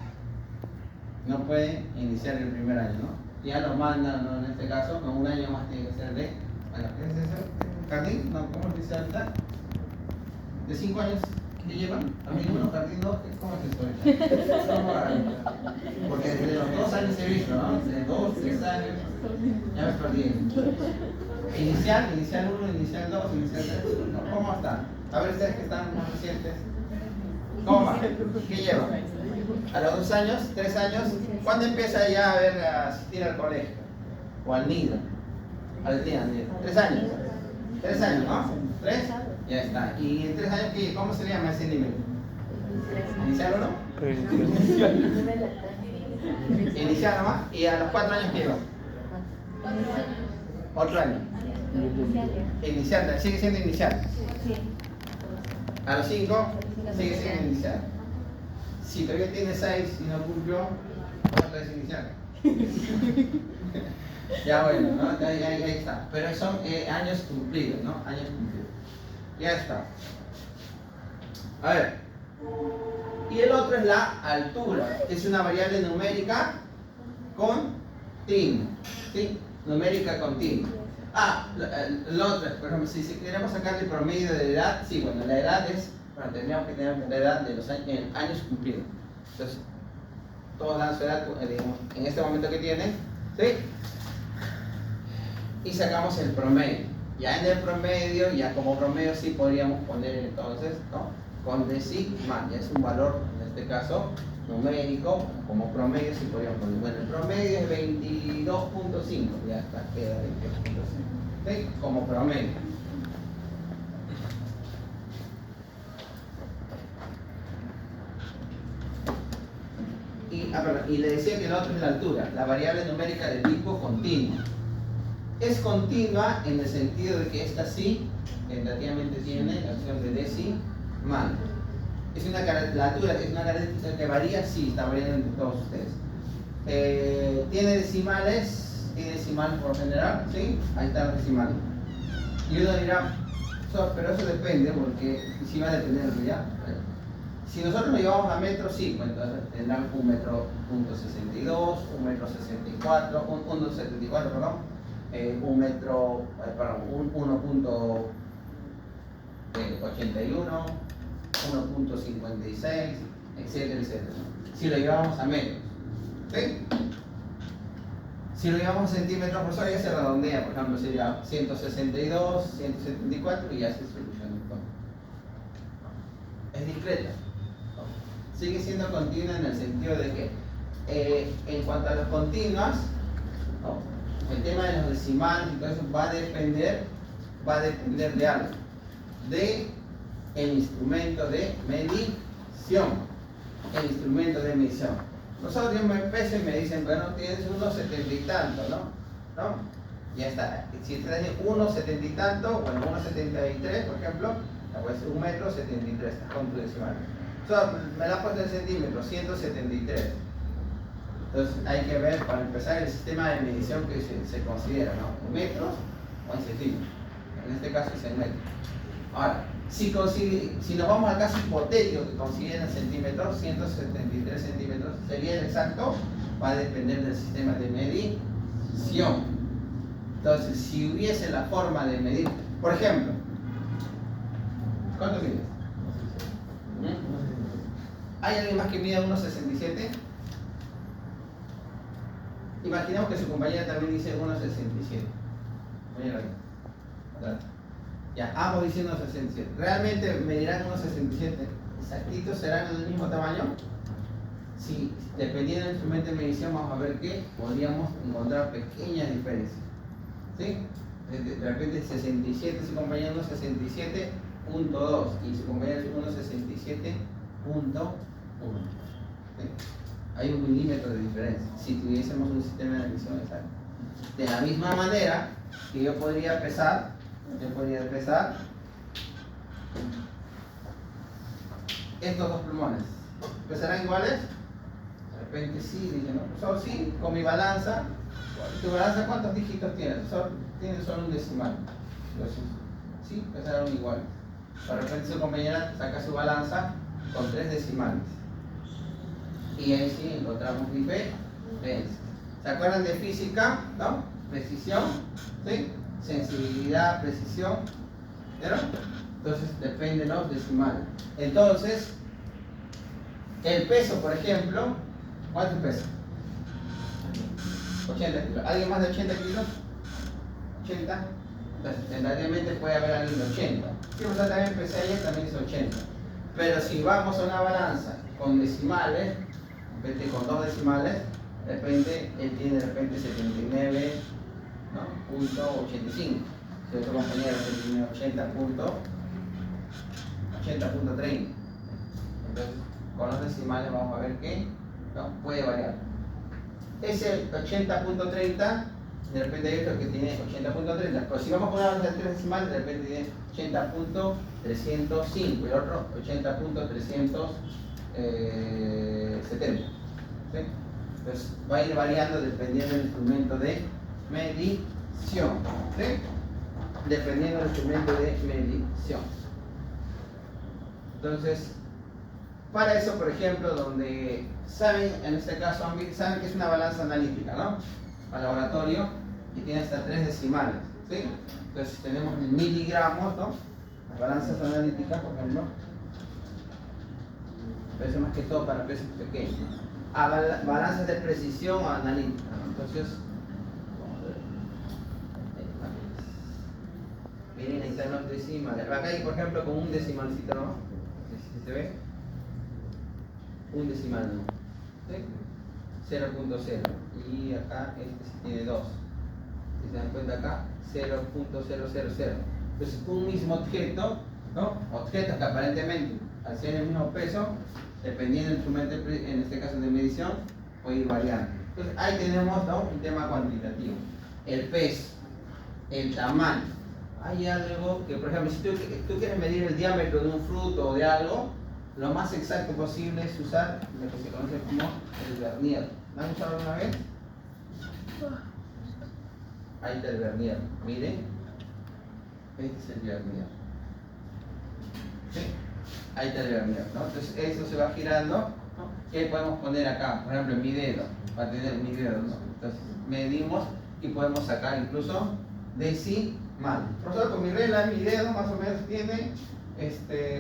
no pueden iniciar el primer año, ¿no? Ya lo mandan, ¿no? En este caso, no, un año más tiene que ser de, ¿qué es eso? ¿Jardín? No, ¿cómo se dice ahorita? ¿De 5 años que llevan? ¿Jardín 1, jardín 2? ¿Cómo es eso ahorita? Porque desde los 2 años he visto, ¿no? Desde 2, 3 años, ya me perdí. Inicial 1, inicial 2, inicial 3, ¿cómo están? A ver ustedes que están más recientes. ¿Cómo van? ¿Qué llevan? A los 2 años, 3 años, ¿cuándo empieza ya a asistir al colegio? O al nido. Al día, 3 años. 3 años, ¿no? 3, ya está. ¿Y en 3 años cómo se llama ese nivel? ¿Inicial 1? Inicial nomás. ¿Y a los 4 años qué va? Otro año. Inicial, sigue siendo inicial. A los 5 sigue siendo inicial. Si todavía tiene 6 y no cumplió, ¿cuánto es inicial? Ya bueno, ¿no? Ahí está. Pero son años cumplidos, ¿no? Años cumplidos. Ya está. A ver. Y el otro es la altura, que es una variable numérica continua. ¿Sí? Numérica continua. Lo otro, por ejemplo, si queremos sacar el promedio de la edad, sí, bueno, la edad es, bueno, tendríamos que tener la edad de los años cumplidos. Entonces, todos dan su edad, digamos, en este momento que tienen, ¿sí? Y sacamos el promedio. Ya en el promedio, ya como promedio sí podríamos poner entonces, ¿no? Con decimal, ya es un valor, en este caso, numérico, como promedio sí podríamos poner. Bueno, el promedio es 22.5, ya está, queda 22.5, ¿sí? Como promedio. Y y le decía que el otro es la altura, la variable numérica de tipo continuo. Es continua en el sentido de que esta sí, tentativamente tiene la opción de decimal. La altura es una característica que varía, sí, está variando entre todos ustedes. Tiene decimal por lo general, ¿sí? Ahí está el decimal. Y uno dirá, pero eso depende, porque sí va a depender de ya. Si nosotros lo llevamos a metros, sí, pues entonces tendrán un metro punto 62, un metro 64, un 74, perdón, un metro, perdón, 1.81, 1.56, etcétera, etcétera. Si lo llevamos a metros, ¿sí? Si lo llevamos a centímetros por hora ya se redondea, por ejemplo sería 162, 174 y ya se soluciona todo. Es discreta. Sigue siendo continua en el sentido de que en cuanto a las continuas, ¿no? El tema de los decimales y todo eso va a depender de algo, de el instrumento de medición. El instrumento de medición. Nosotros yo me peso y me dicen, bueno, tienes unos 70 y tanto, ¿no? Ya está. Si tienes 1,70 y tanto, bueno, 1,73 por ejemplo, pues 1 metro 73, está con tu decimal. Me la he puesto en centímetros, 173. Entonces hay que ver, para empezar, el sistema de medición que se considera, ¿no? ¿En metros o en centímetros? En este caso es en metros. Ahora, si nos vamos al caso hipotético que considera en centímetros, 173 centímetros, ¿sería el exacto? Va a depender del sistema de medición. Entonces, si hubiese la forma de medir, por ejemplo, ¿cuánto mides? ¿Hay alguien más que mida 1,67? Imaginemos que su compañera también dice 1,67. Voy a ver. Ya, ambos dicen 1,67. ¿Realmente medirán 1,67? ¿Exactitos serán del mismo tamaño? Sí, dependiendo del instrumento de medición, vamos a ver que podríamos encontrar pequeñas diferencias. ¿Sí? De repente 67, su compañero 1,67.2 y su compañero 1,67.1. ¿Sí? Hay 1 milímetro de diferencia si tuviésemos un sistema de medición exacto. De la misma manera que yo podría pesar estos dos plumones. ¿Pesarán iguales? De repente sí, dicen, ¿no? Profesor, sí, con mi balanza. ¿Tu balanza cuántos dígitos tiene? Tiene solo un decimal. Entonces, sí, pesarán iguales. De repente su compañera saca su balanza con 3 decimales. Y ahí sí encontramos diferencias. ¿Se acuerdan de física? ¿No? Precisión, ¿sí? Sensibilidad, precisión. ¿Vieron? Entonces depende de los decimales. Entonces, el peso, por ejemplo, ¿cuánto pesa? 80 kilos. ¿Alguien más de 80 kilos? 80. Entonces, tentativamente puede haber alguien de 80. Si vos también pesé ayer, también es 80. Pero si vamos a una balanza con decimales, con 2 decimales, de repente él tiene de repente 79, ¿no? .85. Si otro compañero tiene 80.30. Entonces, con los decimales vamos a ver que no, puede variar. Ese 80.30, de repente hay otro que tiene 80.30, pero si vamos a poner los 3 decimales, de repente tiene 80.305 y el otro 80.370. ¿Sí? Entonces va a ir variando dependiendo del instrumento de medición. ¿Sí? Dependiendo del instrumento de medición. Entonces, para eso, por ejemplo, donde saben, en este caso, saben que es una balanza analítica, ¿no? Al laboratorio y tiene hasta 3 decimales, ¿sí? Entonces tenemos miligramos, ¿no? Las balanzas analíticas, por ejemplo, pero más que todo para pesos pequeños. Balanzas de precisión analítica, ¿no? Entonces, vamos a ver. Miren, ahí están los decimales. Acá hay, por ejemplo, con un decimalcito, ¿no? Si se ve, un decimal, ¿no? ¿Sí? 0.0. Y acá este sí tiene 2. Si se dan cuenta acá, 0.000. Entonces, un mismo objeto, ¿no? Objetos que aparentemente al ser el mismo peso, dependiendo del instrumento, en este caso de medición, puede ir variando. Entonces ahí tenemos, ¿no?, un tema cuantitativo. El peso, el tamaño. Hay algo que, por ejemplo, si tú quieres medir el diámetro de un fruto o de algo, lo más exacto posible es usar lo que se conoce como el vernier. ¿Lo han usado alguna vez? Ahí está el vernier. Miren, este es el vernier. ¿Sí? Ahí está el vernier, ¿no? Entonces eso se va girando, ¿no? ¿Qué podemos poner acá? Por ejemplo, mi dedo, para tener mi dedo, ¿no? Entonces medimos y podemos sacar incluso decimal. Profesor, con mi regla, mi dedo más o menos tiene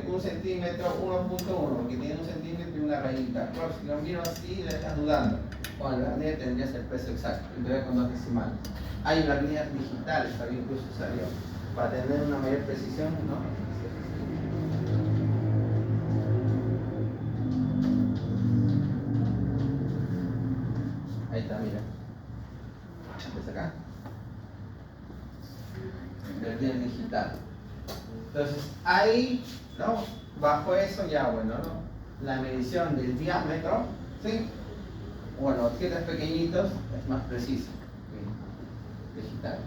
1 centímetro, 1.1, porque tiene 1 centímetro y una rayita. Claro, si lo miro así, le estás dudando. Con el vernier tendrías el peso exacto, entonces con 2 decimales. Hay vernier digitales, también incluso salió, para tener una mayor precisión, ¿no? Ahí está, mira. ¿Ves acá? Vernier digital. Entonces, ahí, ¿no?, bajo eso ya, bueno, ¿no?, la medición del diámetro, ¿sí? Bueno, objetos pequeñitos es más preciso. ¿Sí? Digital.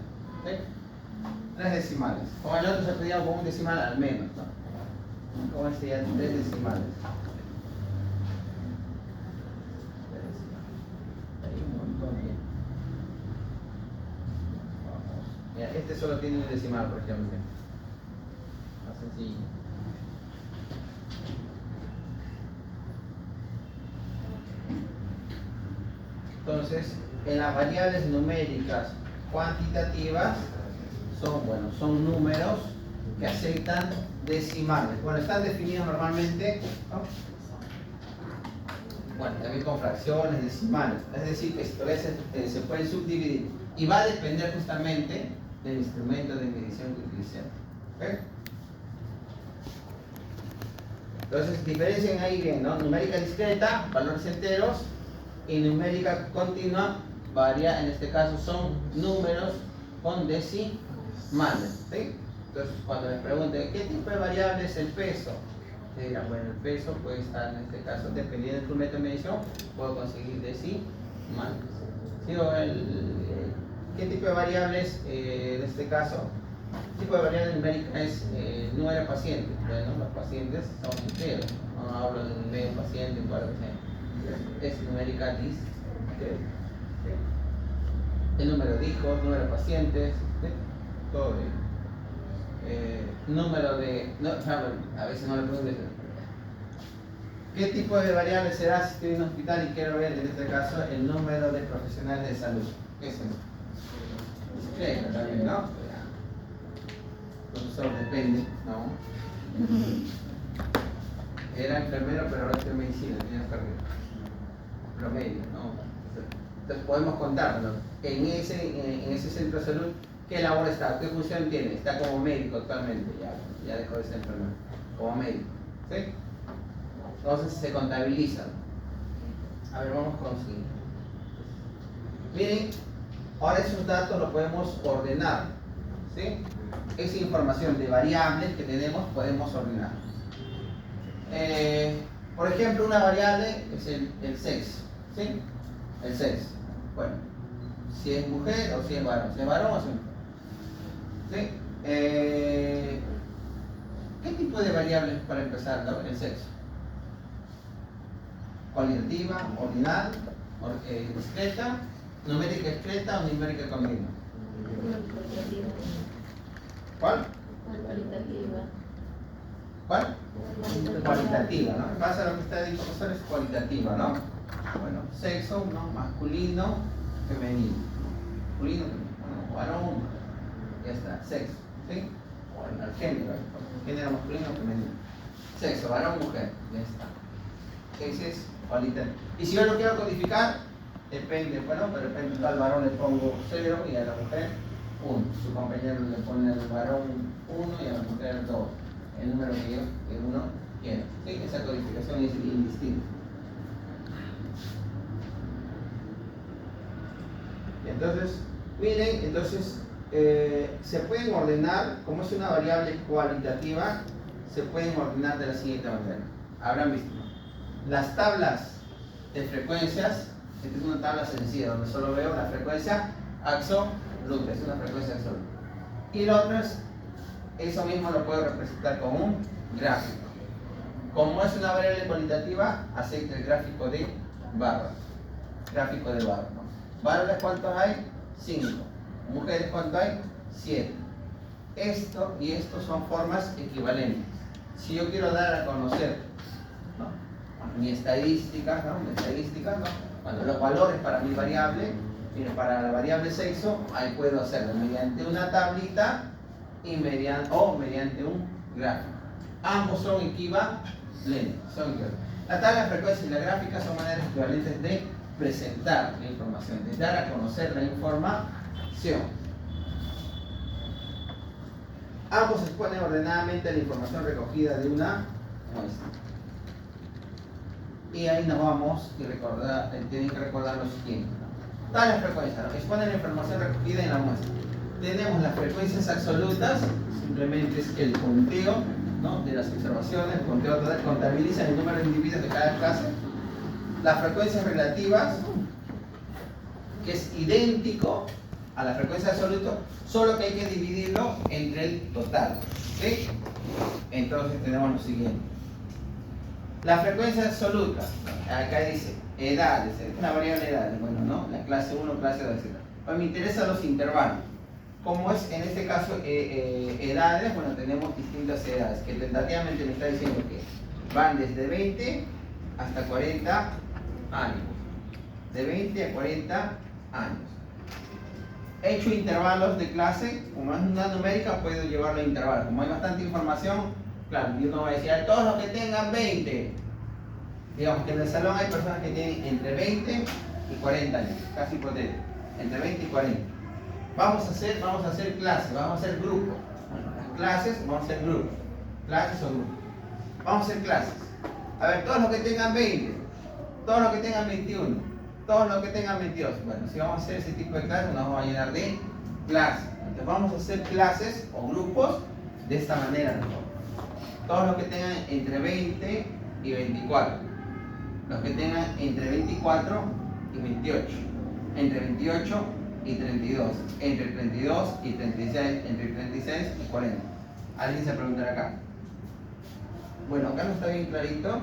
¿Sí? 3 decimales. Como el otro se pedía con un decimal al menos, ¿no? Como este ya 3 decimales. Mira, este solo tiene un decimal, por ejemplo. Más sencillo. Entonces, en las variables numéricas cuantitativas son números que aceptan decimales. Bueno, están definidos normalmente, ¿no?, bueno, también con fracciones, decimales. Es decir, que esto se pueden subdividir. Y va a depender justamente del instrumento de medición que utilicemos. ¿Okay? Entonces, diferencien ahí bien, ¿no? Numérica discreta, valores enteros, y numérica continua, varía, en este caso son números con decimales. ¿Sí? Entonces, cuando les pregunten, ¿qué tipo de variable es el peso? Te dirán, bueno, el peso puede estar, en este caso, dependiendo del instrumento de medición, puedo conseguir decimales. ¿Sí? O ¿qué tipo de variables, en este caso? ¿Qué tipo de variable numérica es el número de pacientes? Bueno, los pacientes son enteros. No hablo de medio paciente, para que es numérica discreta. ¿Sí? El número de hijos, número de pacientes, ¿sí?, todo bien. Número de... No, a veces no le pregunto. ¿Qué tipo de variable será si estoy en un hospital y quiero ver, en este caso, el número de profesionales de salud? ¿Qué es eso? Discreta también, ¿no? Profesor, depende, ¿no? Era enfermero, pero ahora estoy en medicina, tenía carrera. Promedio, ¿no? Entonces podemos contarlo. En ese centro de salud, ¿qué labor está? ¿Qué función tiene? Está como médico actualmente, ya dejó de ser enfermero, como médico. ¿Sí? Entonces se contabilizan. A ver, vamos con el siguiente. Miren, ahora esos datos los podemos ordenar. ¿Sí? Esa información de variables que tenemos podemos ordenar. Por ejemplo, una variable es el sexo. ¿Sí? El sexo. Bueno, si es mujer o si es varón. Si es varón o si es mujer. ¿Sí? ¿Qué tipo de variables para empezar, ¿no?, el sexo? Cualitativa, ordinal, discreta, numérica discreta o numérica continua. ¿Cuál? Cualitativa. ¿Cuál? Cualitativa, ¿no? En base a lo que está diciendo, profesor, es cualitativa, ¿no? Bueno, sexo, ¿no?, masculino, femenino. Masculino, femenino, varón, ya está, sexo, ¿sí? Bueno, el género masculino, femenino. Sexo, varón, mujer, ya está. Ese es cualitativo. Y si yo lo quiero codificar, depende, bueno, pero depende, al varón le pongo 0 y a la mujer 1. Su compañero le pone al varón 1 y a la mujer 2. El número que uno quiera. ¿Sí? Esa codificación es indistinta. Entonces, miren, se pueden ordenar, como es una variable cualitativa, se pueden ordenar de la siguiente manera. Habrán visto las tablas de frecuencias Esta es una tabla sencilla donde solo veo la frecuencia absoluta, es una frecuencia absoluta. Y lo otro es, eso mismo lo puedo representar con un gráfico. Como es una variable cualitativa, acepto el gráfico de barra. Gráfico de barra, ¿no? ¿Varones cuántos hay? 5. ¿Mujeres cuántos hay? 7. Esto y esto son formas equivalentes. Si yo quiero dar a conocer, ¿no?, mi estadística, ¿no?, bueno, los valores para mi variable, para la variable sexo, ahí puedo hacerlo mediante una tablita y mediante un gráfico. Ambos son equivalentes. La tabla de frecuencia y la gráfica son maneras equivalentes de presentar la información, de dar a conocer la información. Ambos exponen ordenadamente la información recogida de una muestra. Y ahí nos vamos y tienen que recordar lo siguiente, ¿no? Tabla de frecuencia, ¿no?, exponen la información recogida en la muestra. Tenemos las frecuencias absolutas, simplemente es el conteo, ¿no?, de las observaciones, el conteo total, contabiliza el número de individuos de cada clase. Las frecuencias relativas, que es idéntico a la frecuencia absoluta, solo que hay que dividirlo entre el total. ¿Sí? Entonces tenemos lo siguiente. La frecuencia absoluta, acá dice edades, es una variable de edades, bueno, ¿no?, la clase 1, clase 2, etc. Pues me interesan los intervalos. Como es en este caso edades, bueno, tenemos distintas edades que tentativamente me está diciendo que van desde 20 hasta 40 años. De 20 a 40 años. He hecho intervalos de clase, como es una numérica, puedo llevarlo a intervalos. Como hay bastante información, claro, yo no voy a decir a todos los que tengan 20. Digamos que en el salón hay personas que tienen entre 20 y 40 años, casi hipotético, entre 20 y 40. Vamos a hacer clases, vamos a hacer grupos. Bueno, las clases, vamos a hacer grupos. Clases o grupos. Vamos a hacer clases. A ver, todos los que tengan 20, todos los que tengan 21, todos los que tengan 22. Bueno, si vamos a hacer ese tipo de clases, nos vamos a llenar de clases. Entonces vamos a hacer clases o grupos de esta manera, ¿no? Todos los que tengan entre 20 y 24. Los que tengan entre 24 y 28. Entre 28 y 32. Entre 32 y 36. Entre 36 y 40. ¿Alguien se preguntará acá? Bueno, acá no está bien clarito,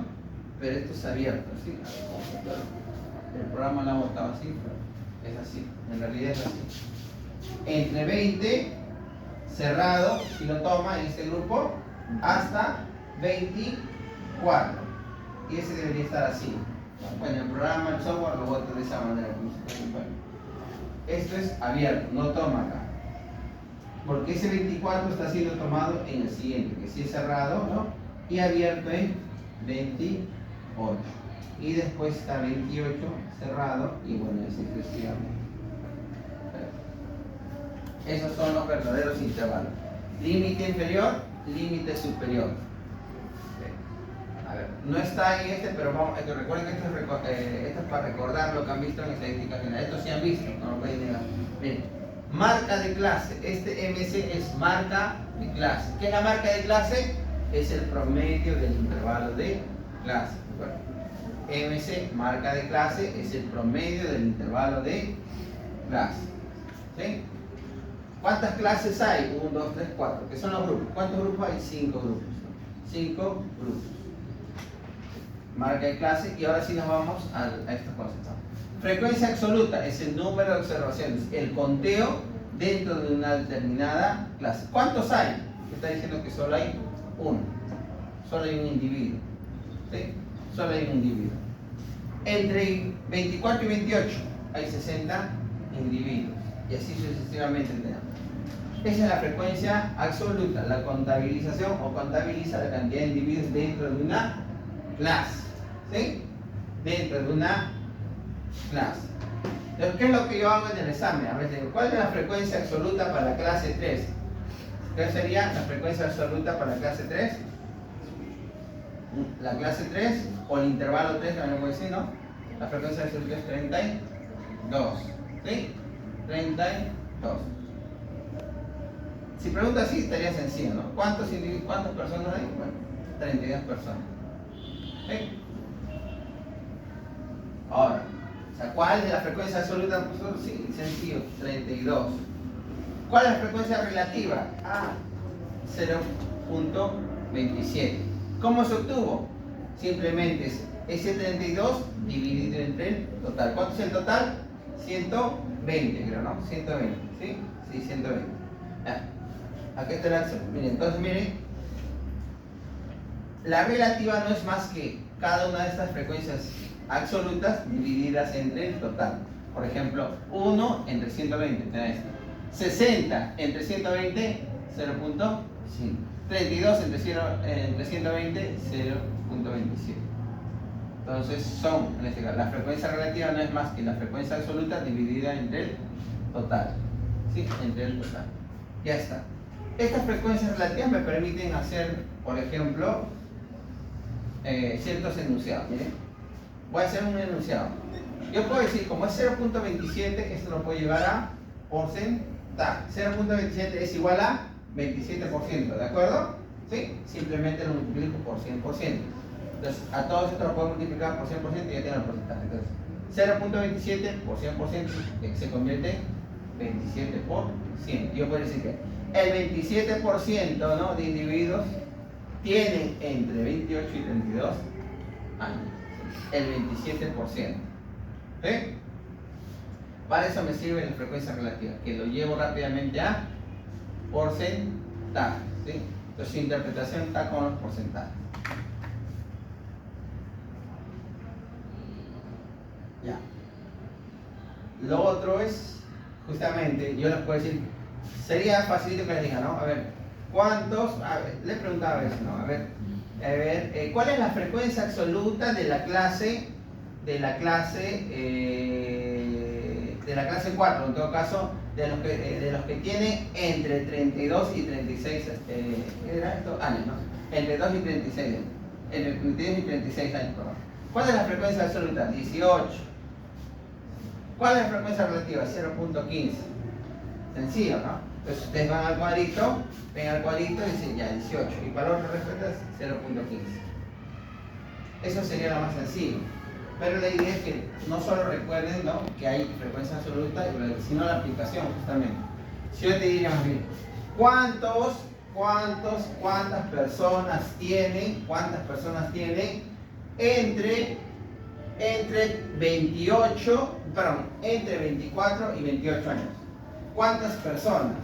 pero esto es abierto, ¿sí? El programa lo ha botado así, pero es así, en realidad es así. Entre 20, cerrado, si lo toma en este grupo, hasta 24. Y ese debería estar así. Bueno, el programa, el software lo bota de esa manera. Esto es abierto, no toma acá. Porque ese 24 está siendo tomado en el siguiente, que sí es cerrado, ¿no?, y abierto en 28. Y después está 28 cerrado y bueno, así sucesivamente. Esos son los verdaderos intervalos. Límite inferior, límite superior. A ver, no está en este, pero vamos, recuerden que esto es para recordar lo que han visto en estadística general. Esto sí han visto, no lo pueden negar. Miren, marca de clase. Este MC es marca de clase. ¿Qué es la marca de clase? Es el promedio del intervalo de clase. MC, marca de clase, es el promedio del intervalo de clase. ¿Sí? ¿Cuántas clases hay? 1, 2, 3, 4. ¿Qué son los grupos? ¿Cuántos grupos hay? 5 grupos. 5 grupos. Marca de clase. Y ahora sí nos vamos a estas cosas, ¿no? Frecuencia absoluta es el número de observaciones, el conteo dentro de una determinada clase. ¿Cuántos hay? Está diciendo que solo hay uno. Solo hay un individuo. ¿Sí? Solo hay un individuo. Entre 24 y 28 hay 60 individuos. Y así sucesivamente tenemos. Esa es la frecuencia absoluta, la contabilización o contabiliza la cantidad de individuos dentro de una clase. ¿Sí? Dentro de una clase. Entonces, ¿qué es lo que yo hago en el examen? A ver, ¿cuál es la frecuencia absoluta para la clase 3? ¿Qué sería la frecuencia absoluta para la clase 3? La clase 3 o el intervalo 3, también lo puedo decir, ¿no? La frecuencia absoluta es 32. ¿Sí? 32. Si pregunta así, estaría sencillo, ¿no? ¿Cuántas personas hay? Bueno, 32 personas. ¿Sí? Ahora, sea, ¿cuál es la frecuencia absoluta, profesor? Sí, sencillo, 32. ¿Cuál es la frecuencia relativa? 0.27. ¿Cómo se obtuvo? Simplemente es ese 32 dividido entre el total. ¿Cuánto es el total? 120, creo, ¿no? 120, ¿sí? Sí, 120. Aquí está la acción. Miren, entonces miren, la relativa no es más que cada una de estas frecuencias absolutas divididas entre el total. Por ejemplo, 1 entre 120, tenés 60 entre 120, 0.5. 32 entre 120, 0.27. Entonces son, en este caso, la frecuencia relativa no es más que la frecuencia absoluta dividida entre el total. ¿Sí? Entre el total. Ya está. Estas frecuencias relativas me permiten hacer, por ejemplo, ciertos enunciados. Miren, voy a hacer un enunciado. Yo puedo decir, como es 0.27, esto lo puedo llevar a porcentaje. 0.27 es igual a 27%, ¿de acuerdo? ¿Sí? Simplemente lo multiplico por 100%. Entonces, a todos esto lo puedo multiplicar por 100% y ya tengo el porcentaje. Entonces, 0.27 por 100% se convierte en 27 por 100. Yo puedo decir que el 27%, ¿no?, de individuos tienen entre 28 y 32 años. El 27%. ¿Sí? Para eso me sirve la frecuencia relativa, que lo llevo rápidamente a porcentaje. ¿Sí? Entonces su interpretación está con los porcentajes. Ya. Lo otro es, justamente, yo les puedo decir, sería facilito que les diga, ¿no? A ver, ¿cuántos? A ver, les preguntaba eso, ¿no? A ver, ¿cuál es la frecuencia absoluta de la clase 4, en todo caso, de los que tienen entre 32 y 36 ¿era esto? Años, ¿no? Entre 2 y 36 años. Entre 32 y 36 años, perdón. ¿Cuál es la frecuencia absoluta? 18. ¿Cuál es la frecuencia relativa? 0.15. Sencillo, ¿no? Entonces ustedes van al cuadrito, ven al cuadrito y dicen ya 18. Y para la otra respuesta es 0.15. Eso sería lo más sencillo. Pero la idea es que no solo recuerden, ¿no?, que hay frecuencia absoluta, sino la aplicación, justamente. Si yo te diría más bien, ¿cuántas personas tienen entre 24 y 28 años? ¿Cuántas personas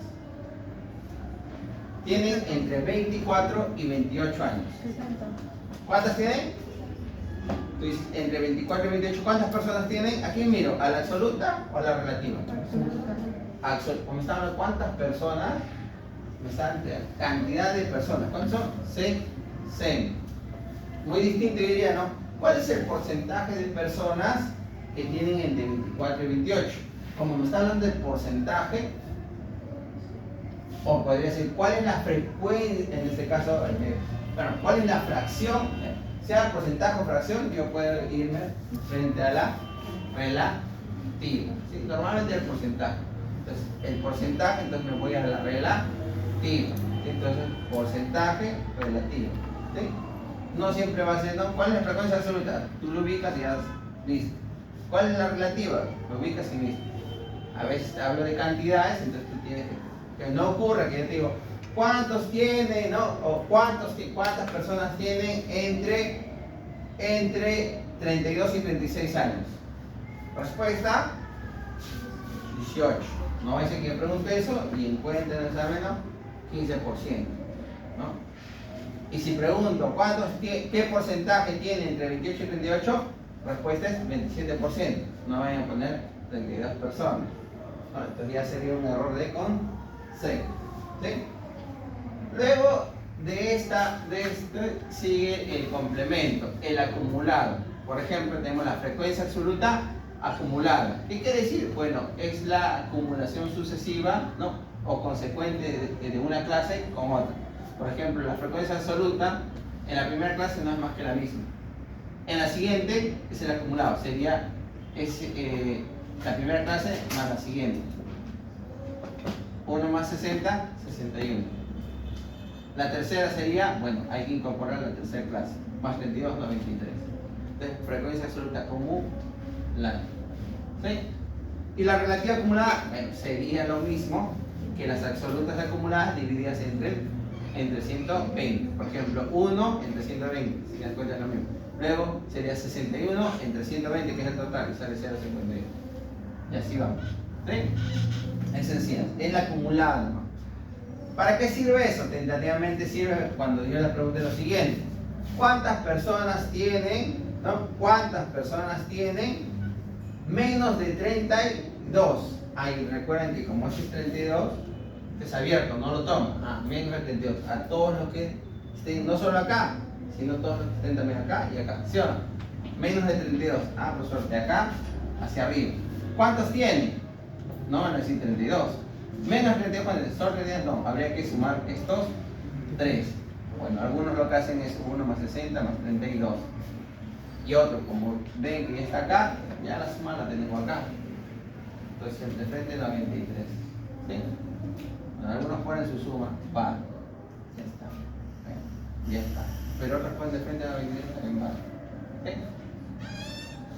tienen entre 24 y 28 años? ¿Cuántas tienen? Entonces, entre 24 y 28, ¿cuántas personas tienen? ¿A quién miro? ¿A la absoluta o a la relativa? Como me están hablando, ¿cuántas personas? Me están cantidad de personas. ¿Cuántas son? 6. Muy distinto, yo diría, ¿no? ¿Cuál es el porcentaje de personas que tienen entre 24 y 28? Como me está hablando del porcentaje, o podría decir, ¿cuál es la frecuencia, en este caso, cuál es la fracción? Sea porcentaje o fracción, yo puedo irme frente a la relativa. ¿Sí? Normalmente el porcentaje. Entonces, el porcentaje, entonces me voy a la relativa. ¿Sí? Entonces, porcentaje relativo. ¿Sí? No siempre va a ser, ¿no? ¿Cuál es la frecuencia absoluta? Tú lo ubicas y ya listo. ¿Cuál es la relativa? Lo ubicas y listo. A veces hablo de cantidades, entonces tú tienes que no ocurra que yo te digo, ¿cuántos tienen, no? O cuántas personas tienen entre 32 y 36 años? Respuesta, 18. No va a ser que me pregunte eso y encuentre en el examen, ¿no?, 15%. ¿No? Y si pregunto, ¿qué porcentaje tiene entre 28 y 38? Respuesta es 27%. No vayan a poner 32 personas. ¿No? Entonces ya sería un error de concepto. ¿Sí? Luego de esto sigue el complemento, el acumulado. Por ejemplo, tenemos la frecuencia absoluta acumulada. ¿Qué quiere decir? Bueno, es la acumulación sucesiva, ¿no?, o consecuente de una clase con otra. Por ejemplo, la frecuencia absoluta en la primera clase no es más que la misma. En la siguiente es el acumulado, sería la primera clase más la siguiente. 1 más 60, 61. La tercera sería, bueno, hay que incorporar la tercera clase, más 32, 93. Entonces, frecuencia absoluta acumulada. ¿Sí? Y la relativa acumulada, bueno, sería lo mismo que las absolutas acumuladas divididas entre 120. Por ejemplo, 1 entre 120, si te das cuenta es lo mismo. Luego sería 61 entre 120, que es el total, y sale 0,51. Y así vamos. ¿Sí? Es sencillo, es la acumulada, ¿no? ¿Para qué sirve eso? Tentativamente sirve cuando yo les pregunte lo siguiente: ¿cuántas personas tienen, ¿no? ¿Cuántas personas tienen menos de 32? Ahí recuerden que como es 32, es abierto, no lo toma. Menos de 32. A todos los que estén, no solo acá, sino todos los que estén también acá y acá. ¿Sí o no? Menos de 32. Profesor, de acá hacia arriba. ¿Cuántos tiene? No van a decir 32. Menos de 32, solo 32 no. Habría que sumar estos 3. Bueno, algunos lo que hacen es 1 más 60 más 32. Y otro, como ven que ya está acá, ya la suma la tenemos acá. Entonces el de frente da 23. ¿Sí? Bueno, algunos ponen su suma, va. Ya está. ¿Sí? Ya está. Pero otros ponen de frente a la 23 también va. ¿Sí?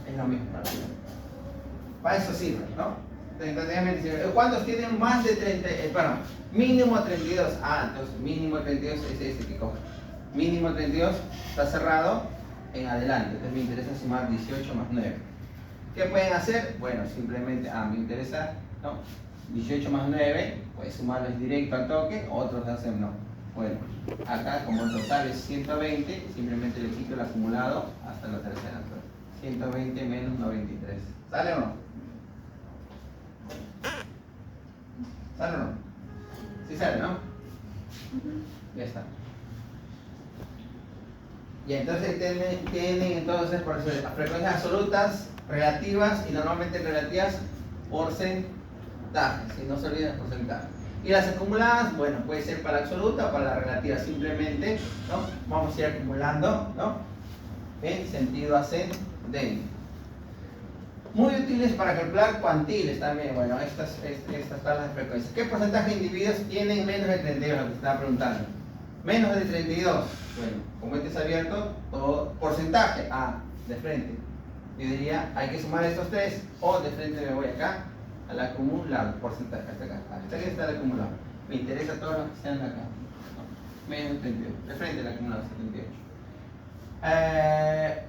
Es lo mismo para eso sirve, ¿no? ¿Cuántos tienen más de 30? Mínimo 32. Entonces mínimo 32 es ese que coge. Mínimo 32 está cerrado en adelante. Entonces me interesa sumar 18 más 9. ¿Qué pueden hacer? Bueno, simplemente, me interesa, ¿no? 18 más 9, pues sumarles directo al toque, otros hacen no. Bueno, acá como el total es 120, simplemente le quito el acumulado hasta la tercera. 120 menos 93. ¿Sale o no? ¿Sale o no? Sí sale, ¿no? Ya está. Y entonces tienen entonces por eso, las frecuencias absolutas, relativas y normalmente relativas porcentajes, si no se olviden el porcentaje. Y las acumuladas, bueno, puede ser para la absoluta o para la relativa, simplemente, ¿no? Vamos a ir acumulando, ¿no? En sentido ascendente. Muy útiles para calcular cuantiles también, bueno, estas tablas de frecuencias. ¿Qué porcentaje de individuos tienen menos de 32? Lo que se estaba preguntando. Menos de 32. Bueno, como este es abierto, todo porcentaje, de frente. Yo diría, hay que sumar estos 3, o de frente me voy acá, al acumulado, porcentaje, hasta acá. Hasta aquí está el acumulado. Me interesa todos los que están acá. ¿No? Menos de 32. De frente el acumulado, 78.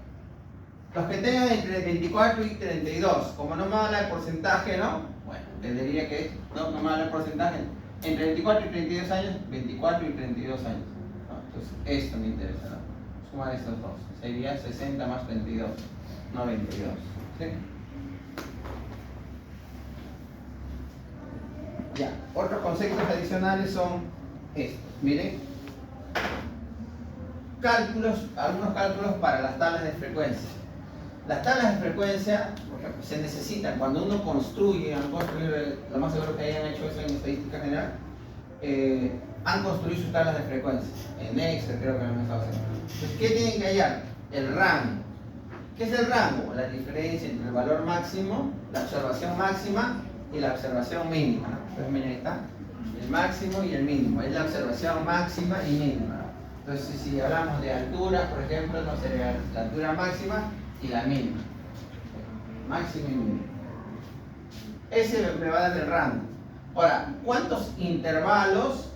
Los que tengan entre 24 y 32, como no me habla de porcentaje, ¿no? Bueno, les diría que no me habla de porcentaje. Entre 24 y 32 años, 24 y 32 años. ¿No? Entonces, esto me interesa, ¿no? Sumar estos dos. Sería 60 más 32, 92. ¿Sí? Ya, otros conceptos adicionales son estos. Miren. Algunos cálculos para las tablas de frecuencia. Las tablas de frecuencia, por ejemplo, se necesitan cuando uno construye, lo más seguro que hayan hecho eso en estadística general, han construido sus tablas de frecuencia. En Excel creo que lo han estado haciendo. Entonces, ¿qué tienen que hallar? El rango. ¿Qué es el rango? La diferencia entre el valor máximo, la observación máxima y la observación mínima, ¿no? Entonces, miren, ahí está. El máximo y el mínimo. Es la observación máxima y mínima, ¿no? Entonces, si hablamos de altura, por ejemplo, no sería la altura máxima y la mínima. Máximo y mínimo. Ese me va a dar el rango. Ahora, ¿cuántos intervalos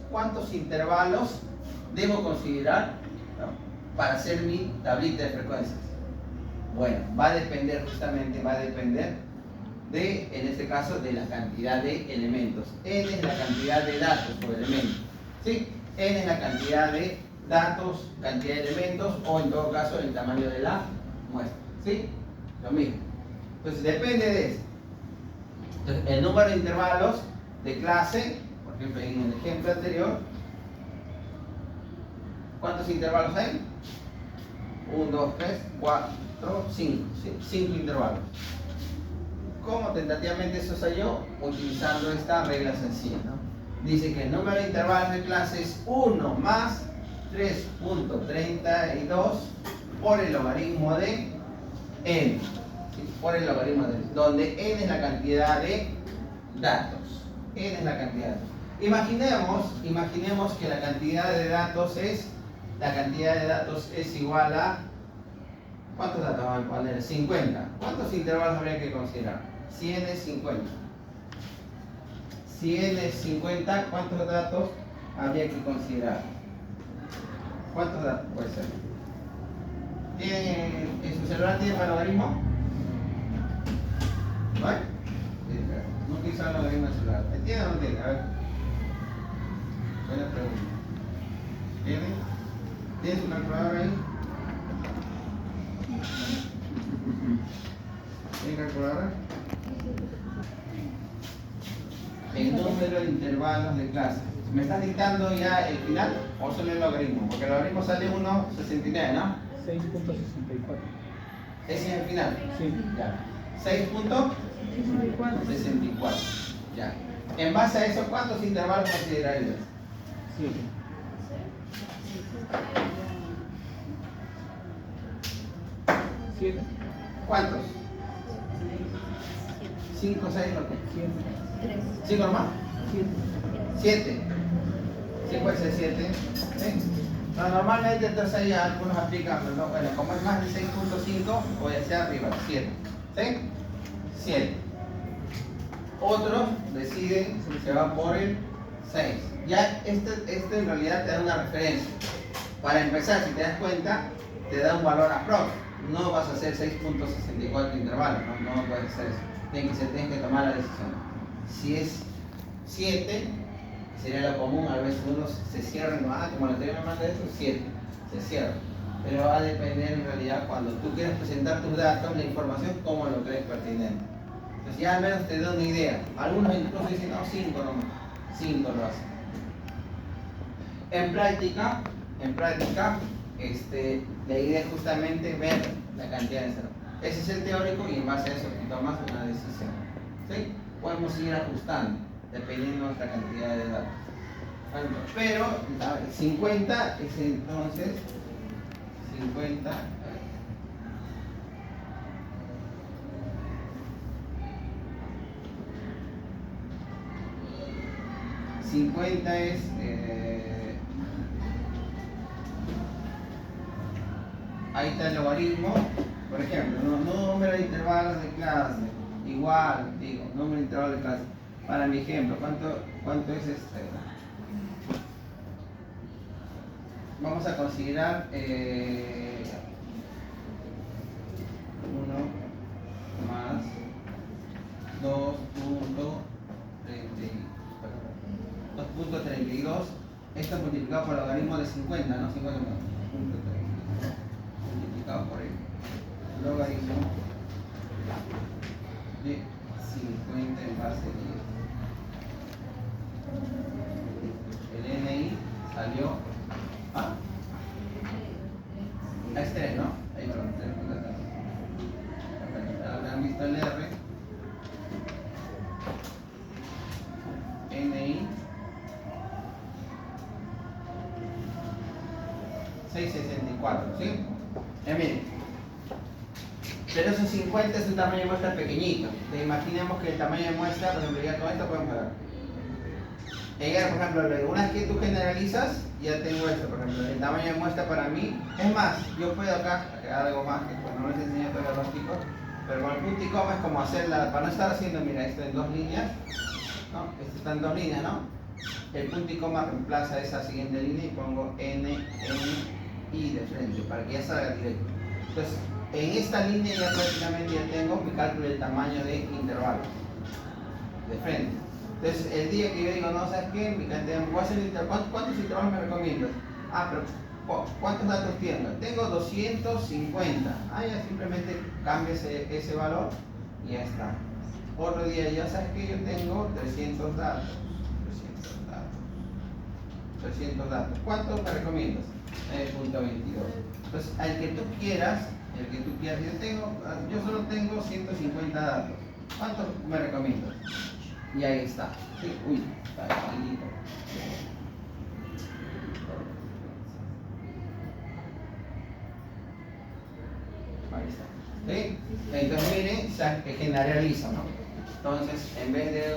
debo considerar, ¿no? Para hacer mi tablita de frecuencias? Bueno, va a depender de, en este caso, de la cantidad de elementos. N es la cantidad de datos o elementos. ¿Sí? N es la cantidad de datos, cantidad de elementos, o en todo caso el tamaño de la muestra. ¿Sí? Lo mismo. Entonces depende de eso. Entonces, el número de intervalos de clase, por ejemplo en el ejemplo anterior, ¿cuántos intervalos hay? 1, 2, 3, 4, 5. ¿Sí? 5 intervalos. ¿Cómo tentativamente eso se halló? Utilizando esta regla sencilla, ¿no? Dice que el número de intervalos de clase es 1 más 3.32 por el logaritmo de n. ¿Sí? Por el logaritmo de n, donde n es la cantidad de datos. N es la cantidad de datos. Imaginemos que la cantidad de datos es igual a, ¿cuántos datos vamos a poner? 50. ¿Cuántos intervalos habría que considerar? Si n es 50. Si n es 50, ¿cuántos datos habría que considerar? ¿Cuántos datos puede ser? ¿En su celular tiene para logaritmo? ¿No hay? No utiliza el logaritmo del celular. ¿Tiene o no tiene? A ver. Buena pregunta. ¿Tiene? ¿Tiene su calculadora ahí? ¿Tiene calculadora? El número de intervalos de clase. ¿Me estás dictando ya el final o solo el logaritmo? Porque el logaritmo sale 1,69, ¿no? 6.64. Ese es el final. Sí. Ya. 6.64. Ya. En base a eso, ¿cuántos intervalos considerarías? 7. 7. ¿Cuántos? 5, 6, lo que. 7. 5 nomás. 7. 7. Sí puede ser 7. ¿Sí? No, normalmente entonces ahí algunos aplican, pero no, bueno, como es más de 6.5, voy hacia arriba, 7. ¿Sí? 7. Otros deciden si se va por el 6. Ya este en realidad te da una referencia. Para empezar, si te das cuenta, te da un valor aprox. No vas a hacer 6.64 intervalos, no puedes hacer eso. Tienes que tomar la decisión. Si es 7, sería lo común, a veces uno se cierra, como la teoría normal de eso, 7, se cierra. Pero va a depender en realidad cuando tú quieras presentar tus datos, la información, cómo lo crees pertinente. Entonces ya al menos te da una idea. Algunos incluso dicen, no, 5 nomás, 5 lo hacen. En práctica, la idea es justamente ver la cantidad de ceros. Ese es el teórico y en base a eso tomas una decisión. ¿Sí? Podemos ir ajustando dependiendo de nuestra cantidad de datos. Bueno, pero 50 es entonces 50. 50 es ahí está el logaritmo, por ejemplo, número de intervalos de clase, igual, digo, número de intervalos de clase. Para mi ejemplo, ¿cuánto es este? Vamos a considerar 1 más 2.32. Esto multiplicado por el logaritmo de 50, ¿no? 50 más 2.32 multiplicado por el logaritmo de 50 en base 10. El NI salió a este, ¿no? Ahí lo habrán visto el R. NI 664, ¿sí? Miren, pero esos 50 es un tamaño de muestra pequeñito. Entonces, imaginemos que el tamaño de muestra, por ejemplo, ya con esto podemos ver. Por ejemplo, una vez que tú generalizas, ya tengo esto, por ejemplo, el tamaño de muestra para mí. Es más, yo puedo acá agregar algo más que no les enseño todavía a los chicos, pero con el punto y coma es como hacerla, para no estar haciendo, mira, esto en 2 líneas, ¿no? Esto está en 2 líneas, ¿no? El punto y coma reemplaza esa siguiente línea y pongo N, I de frente, para que ya salga directo. Entonces, en esta línea ya prácticamente ya tengo mi cálculo del tamaño de intervalos de frente. Entonces, el día que yo digo, no, ¿sabes qué? Mi cantidad, voy a hacer ¿cuántos intervalos me recomiendas? Pero ¿cuántos datos tengo? Tengo 250. Ya simplemente cambia ese valor y ya está. Otro día, ya sabes que yo tengo 300 datos. 300 datos. ¿Cuántos me recomiendas? Punto 22. Entonces, al que tú quieras, yo solo tengo 150 datos. ¿Cuántos me recomiendas? Y ahí está. ¿Sí? Uy, está ahí. Ahí está. ¿Sí? Entonces miren, que generalizo, ¿no? Entonces, en vez de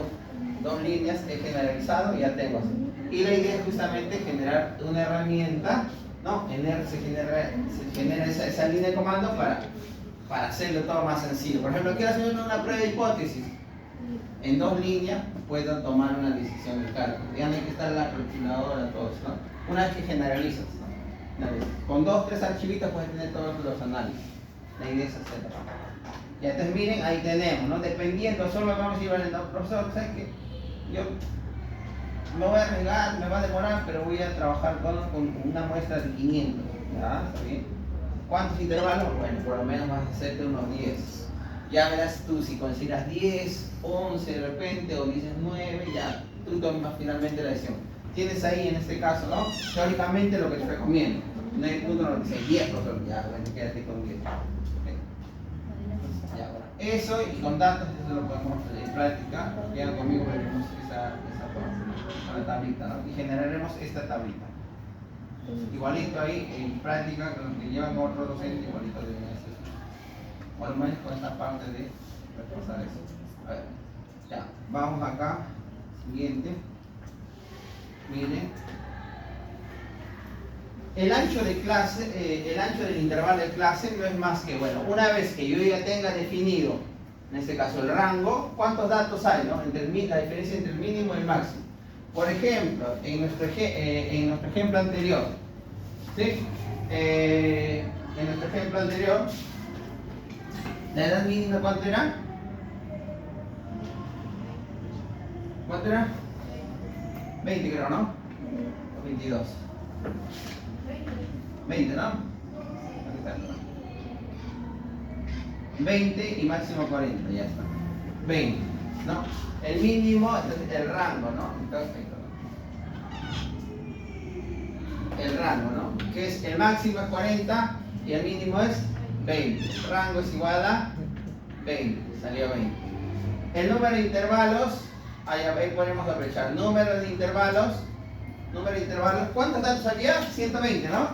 2 líneas, he generalizado y ya tengo así. Y la idea es justamente generar una herramienta, ¿no? En R se genera esa línea de comando para para hacerlo todo más sencillo. Por ejemplo, quiero hacer una prueba de hipótesis. En 2 líneas puedo tomar una decisión de cálculo. Ya no hay que estar la calculadora, todo eso, ¿no? Una vez que generalizas, ¿no? Con 2, 3 archivitos puedes tener todos los análisis. La idea es hacerlo. Y entonces miren, ahí tenemos, ¿no? Dependiendo, solo vamos a ir al profesor, ¿sabes qué? Yo me voy a arriesgar, me va a demorar, pero voy a trabajar con una muestra de 500. ¿Ya? ¿Está bien? ¿Cuántos intervalos? Bueno, por lo menos vas a hacerte unos 10. Ya verás tú si consideras 10, 11 de repente, o dices 9, ya tú tomas finalmente la decisión. Tienes ahí en este caso, ¿no? Teóricamente lo que te recomiendo. No hay punto no dice 10, profesor, ya, bueno, quédate con 10. Ya, bueno. Eso y con datos, eso lo podemos en práctica. Quedan conmigo, veremos esa parte, la tablita, ¿no? Y generaremos esta tablita. Igualito ahí, en práctica, con los que llevan otro docente, igualito deben hacer. Por lo menos con esta parte de reforzar eso. A ver, ya, vamos acá. Siguiente. Miren. El ancho de clase, el ancho del intervalo de clase no es más que, bueno, una vez que yo ya tenga definido, en este caso el rango, ¿cuántos datos hay, no? La diferencia entre el mínimo y el máximo. Por ejemplo, en nuestro ejemplo anterior, ¿sí? En nuestro ejemplo anterior, ¿la edad mínima cuánto era? ¿Cuánto era? 20 creo, ¿no? O 22. 20, ¿no? 20 y máximo 40, ya está. 20, ¿no? El mínimo, entonces el rango, ¿no? Entonces, el rango, ¿no? Que es el máximo es 40 y el mínimo es 20. El rango es igual a 20, salió 20. El número de intervalos, ahí podemos aprovechar. Número de intervalos, ¿cuántos datos había? 120, ¿no?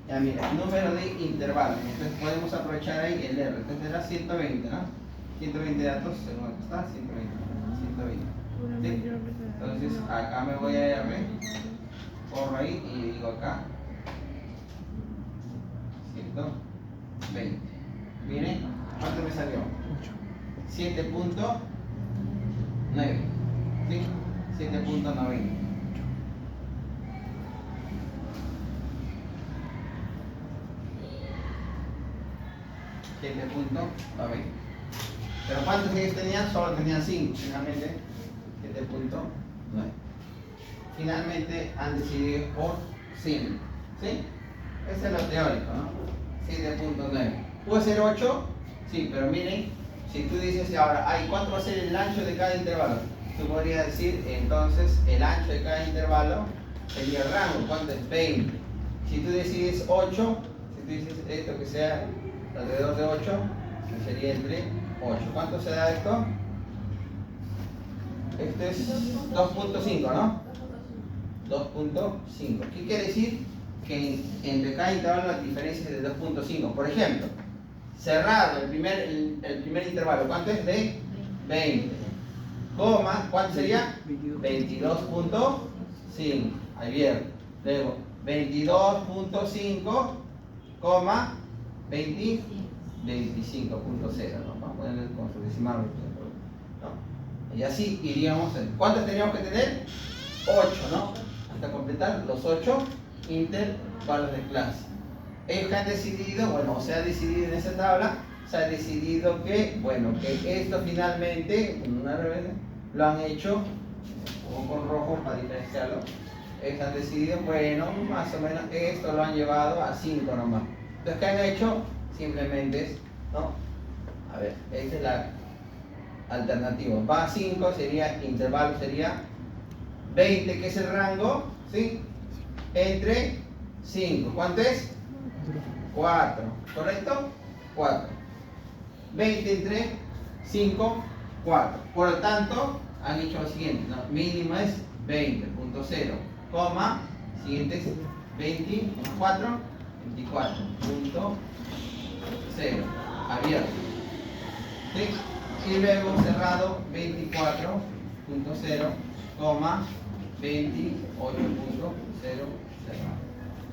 Ya mira, número de intervalos. Entonces podemos aprovechar ahí el R. Entonces era 120, ¿no? 120 datos, según aquí está, 120. ¿Sí? Entonces acá me voy a R, corro ahí y digo acá 120. Miren, ¿cuánto me salió? 7.9. ¿Sí? 7.90. Pero ¿cuántos ellos tenían? Solo tenían 5, finalmente 7.9. Finalmente han decidido por 5. ¿Sí? Ese es lo teórico, ¿no? 7.9. ¿Puede ser 8? Sí, pero miren, si tú dices ahora, ¿cuánto va a ser el ancho de cada intervalo? Tú podrías decir, entonces, el ancho de cada intervalo sería el rango. ¿Cuánto es? 20. Si tú decides 8, si tú dices esto que sea alrededor de 8, sería entre 8. ¿Cuánto se da esto? Esto es 2.5, ¿no? 2.5. ¿Qué quiere decir? Que entre cada intervalo la diferencia es de 2.5. Por ejemplo, cerrado el primer intervalo, ¿cuánto es? De 20. Coma, ¿cuánto sería? 22.5. Abierto. Luego, 22.5, coma, 25.0, ¿no? Vamos a ponerle con su decimal, ¿no? Y así iríamos. ¿Cuántos teníamos que tener? 8, ¿no? Hasta completar los 8 intervalos de clase. Ellos que han decidido, bueno, o se ha decidido en esa tabla, se ha decidido que, bueno, que esto finalmente, una vez, lo han hecho con rojo para diferenciarlo. Ellos han decidido, bueno, más o menos esto lo han llevado a 5 nomás. Entonces, ¿qué han hecho? Simplemente es, ¿no? A ver, esta es la alternativa. Va a 5, sería, intervalo sería 20, que es el rango, ¿sí? Entre 5. ¿Cuánto es? 4. ¿Correcto? 4. 20 entre 5, 4. Por lo tanto, han hecho lo siguiente, ¿no? Mínimo es 20.0, coma, siguiente es 24, 24.0, abierto. ¿Sí? Y luego cerrado 24.0, coma, 28.0, cerrado.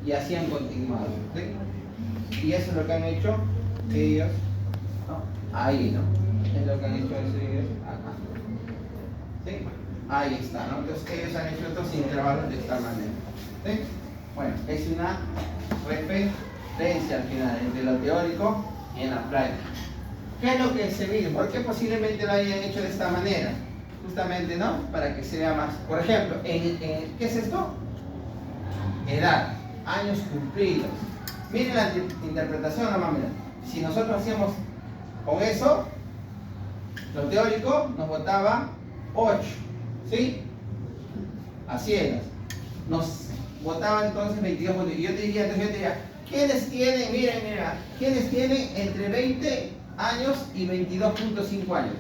Y así han continuado. ¿Sí? Y eso es lo que han hecho ellos, ¿no? Ahí, ¿no? Es lo que han hecho ellos acá. ¿Sí? Ahí está, ¿no? Entonces ellos han hecho estos intervalos de esta manera. ¿Sí? Bueno, es una referencia al final entre lo teórico y en la práctica. ¿Qué es lo que se mide? ¿Por qué posiblemente lo hayan hecho de esta manera? Justamente, ¿no? Para que se vea más. Por ejemplo, ¿qué es esto? Edad, años cumplidos. Miren la interpretación, nomás miren. Si nosotros hacíamos con eso, lo teórico nos botaba 8, ¿sí? A ciegas. Nos botaba entonces 22 puntos. Y yo te diría, ¿quiénes tienen, miren, ¿quiénes tienen entre 20 años y 22.5 años?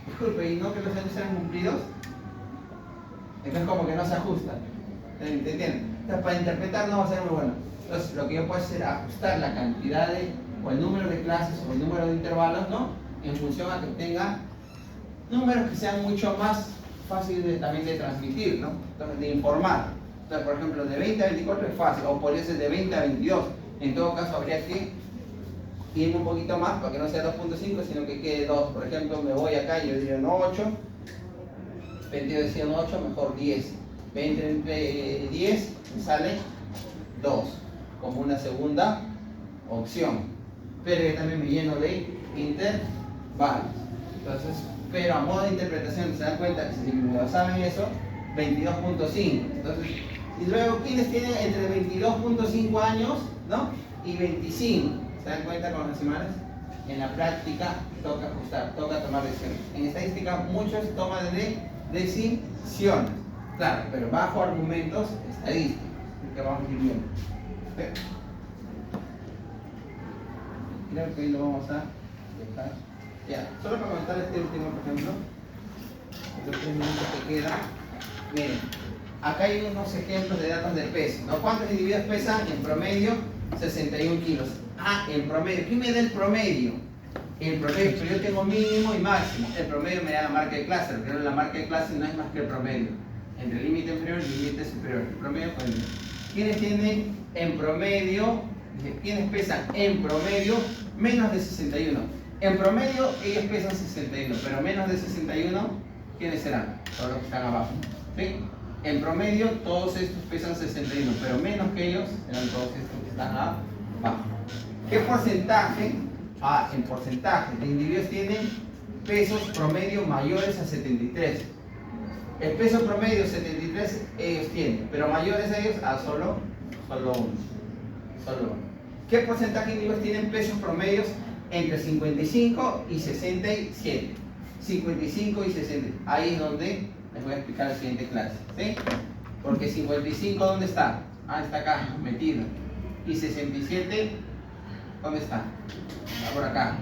Disculpe, ¿y no que los años sean cumplidos? Entonces como que no se ajusta. ¿Entienden? Entonces para interpretar no va a ser muy bueno. Entonces lo que yo puedo hacer es ajustar la cantidad o el número de clases o el número de intervalos, ¿no? En función a que tenga números que sean mucho más fáciles también de transmitir, ¿no? Entonces de informar. Entonces por ejemplo de 20 a 24 es fácil, o podría ser de 20 a 22. En todo caso habría que irme un poquito más para que no sea 2.5 sino que quede 2. Por ejemplo me voy acá y yo diría no 8, 22 decía 8, mejor 10. 20 entre 10 me sale 2 como una segunda opción, pero yo también me lleno de intervalos. Entonces, pero a modo de interpretación se dan cuenta que si me basaban en eso 22.5. Entonces, y luego quienes tienen entre 22.5 años, ¿no? Y 25, ¿se dan cuenta con los decimales? En la práctica toca ajustar, toca tomar decisiones. En estadística muchos toman de decisiones, claro, pero bajo argumentos estadísticos, que vamos a ir viendo. ¿Sí? Creo que hoy lo vamos a dejar. Ya, solo para comentar este último, por ejemplo, los 3 minutos que quedan. Miren, acá hay unos ejemplos de datos de peso, ¿no? ¿Cuántos individuos pesan? En promedio, 61 kilos. Ah, en promedio. ¿Quién me da el promedio? El promedio, pero yo tengo mínimo y máximo. El promedio me da la marca de clase, pero la marca de clase no es más que el promedio. Entre el límite inferior y el límite superior. El promedio con el límite. ¿Quiénes tienen en promedio, quiénes pesan en promedio menos de 61? En promedio ellos pesan 61, pero menos de 61, ¿quiénes serán? Todos los que están abajo. ¿Sí? En promedio todos estos pesan 61, pero menos que ellos serán todos estos que están abajo. ¿Qué porcentaje? En porcentaje de individuos tienen pesos promedio mayores a 73. El peso promedio 73 ellos tienen, pero mayores a ellos a solo uno. ¿Qué porcentaje de individuos tienen pesos promedios entre 55 y 67? 55 y 60. Ahí es donde les voy a explicar la siguiente clase, ¿sí? Porque 55, ¿dónde está? Ah, está acá, metido. Y 67, ¿dónde está? Está por acá.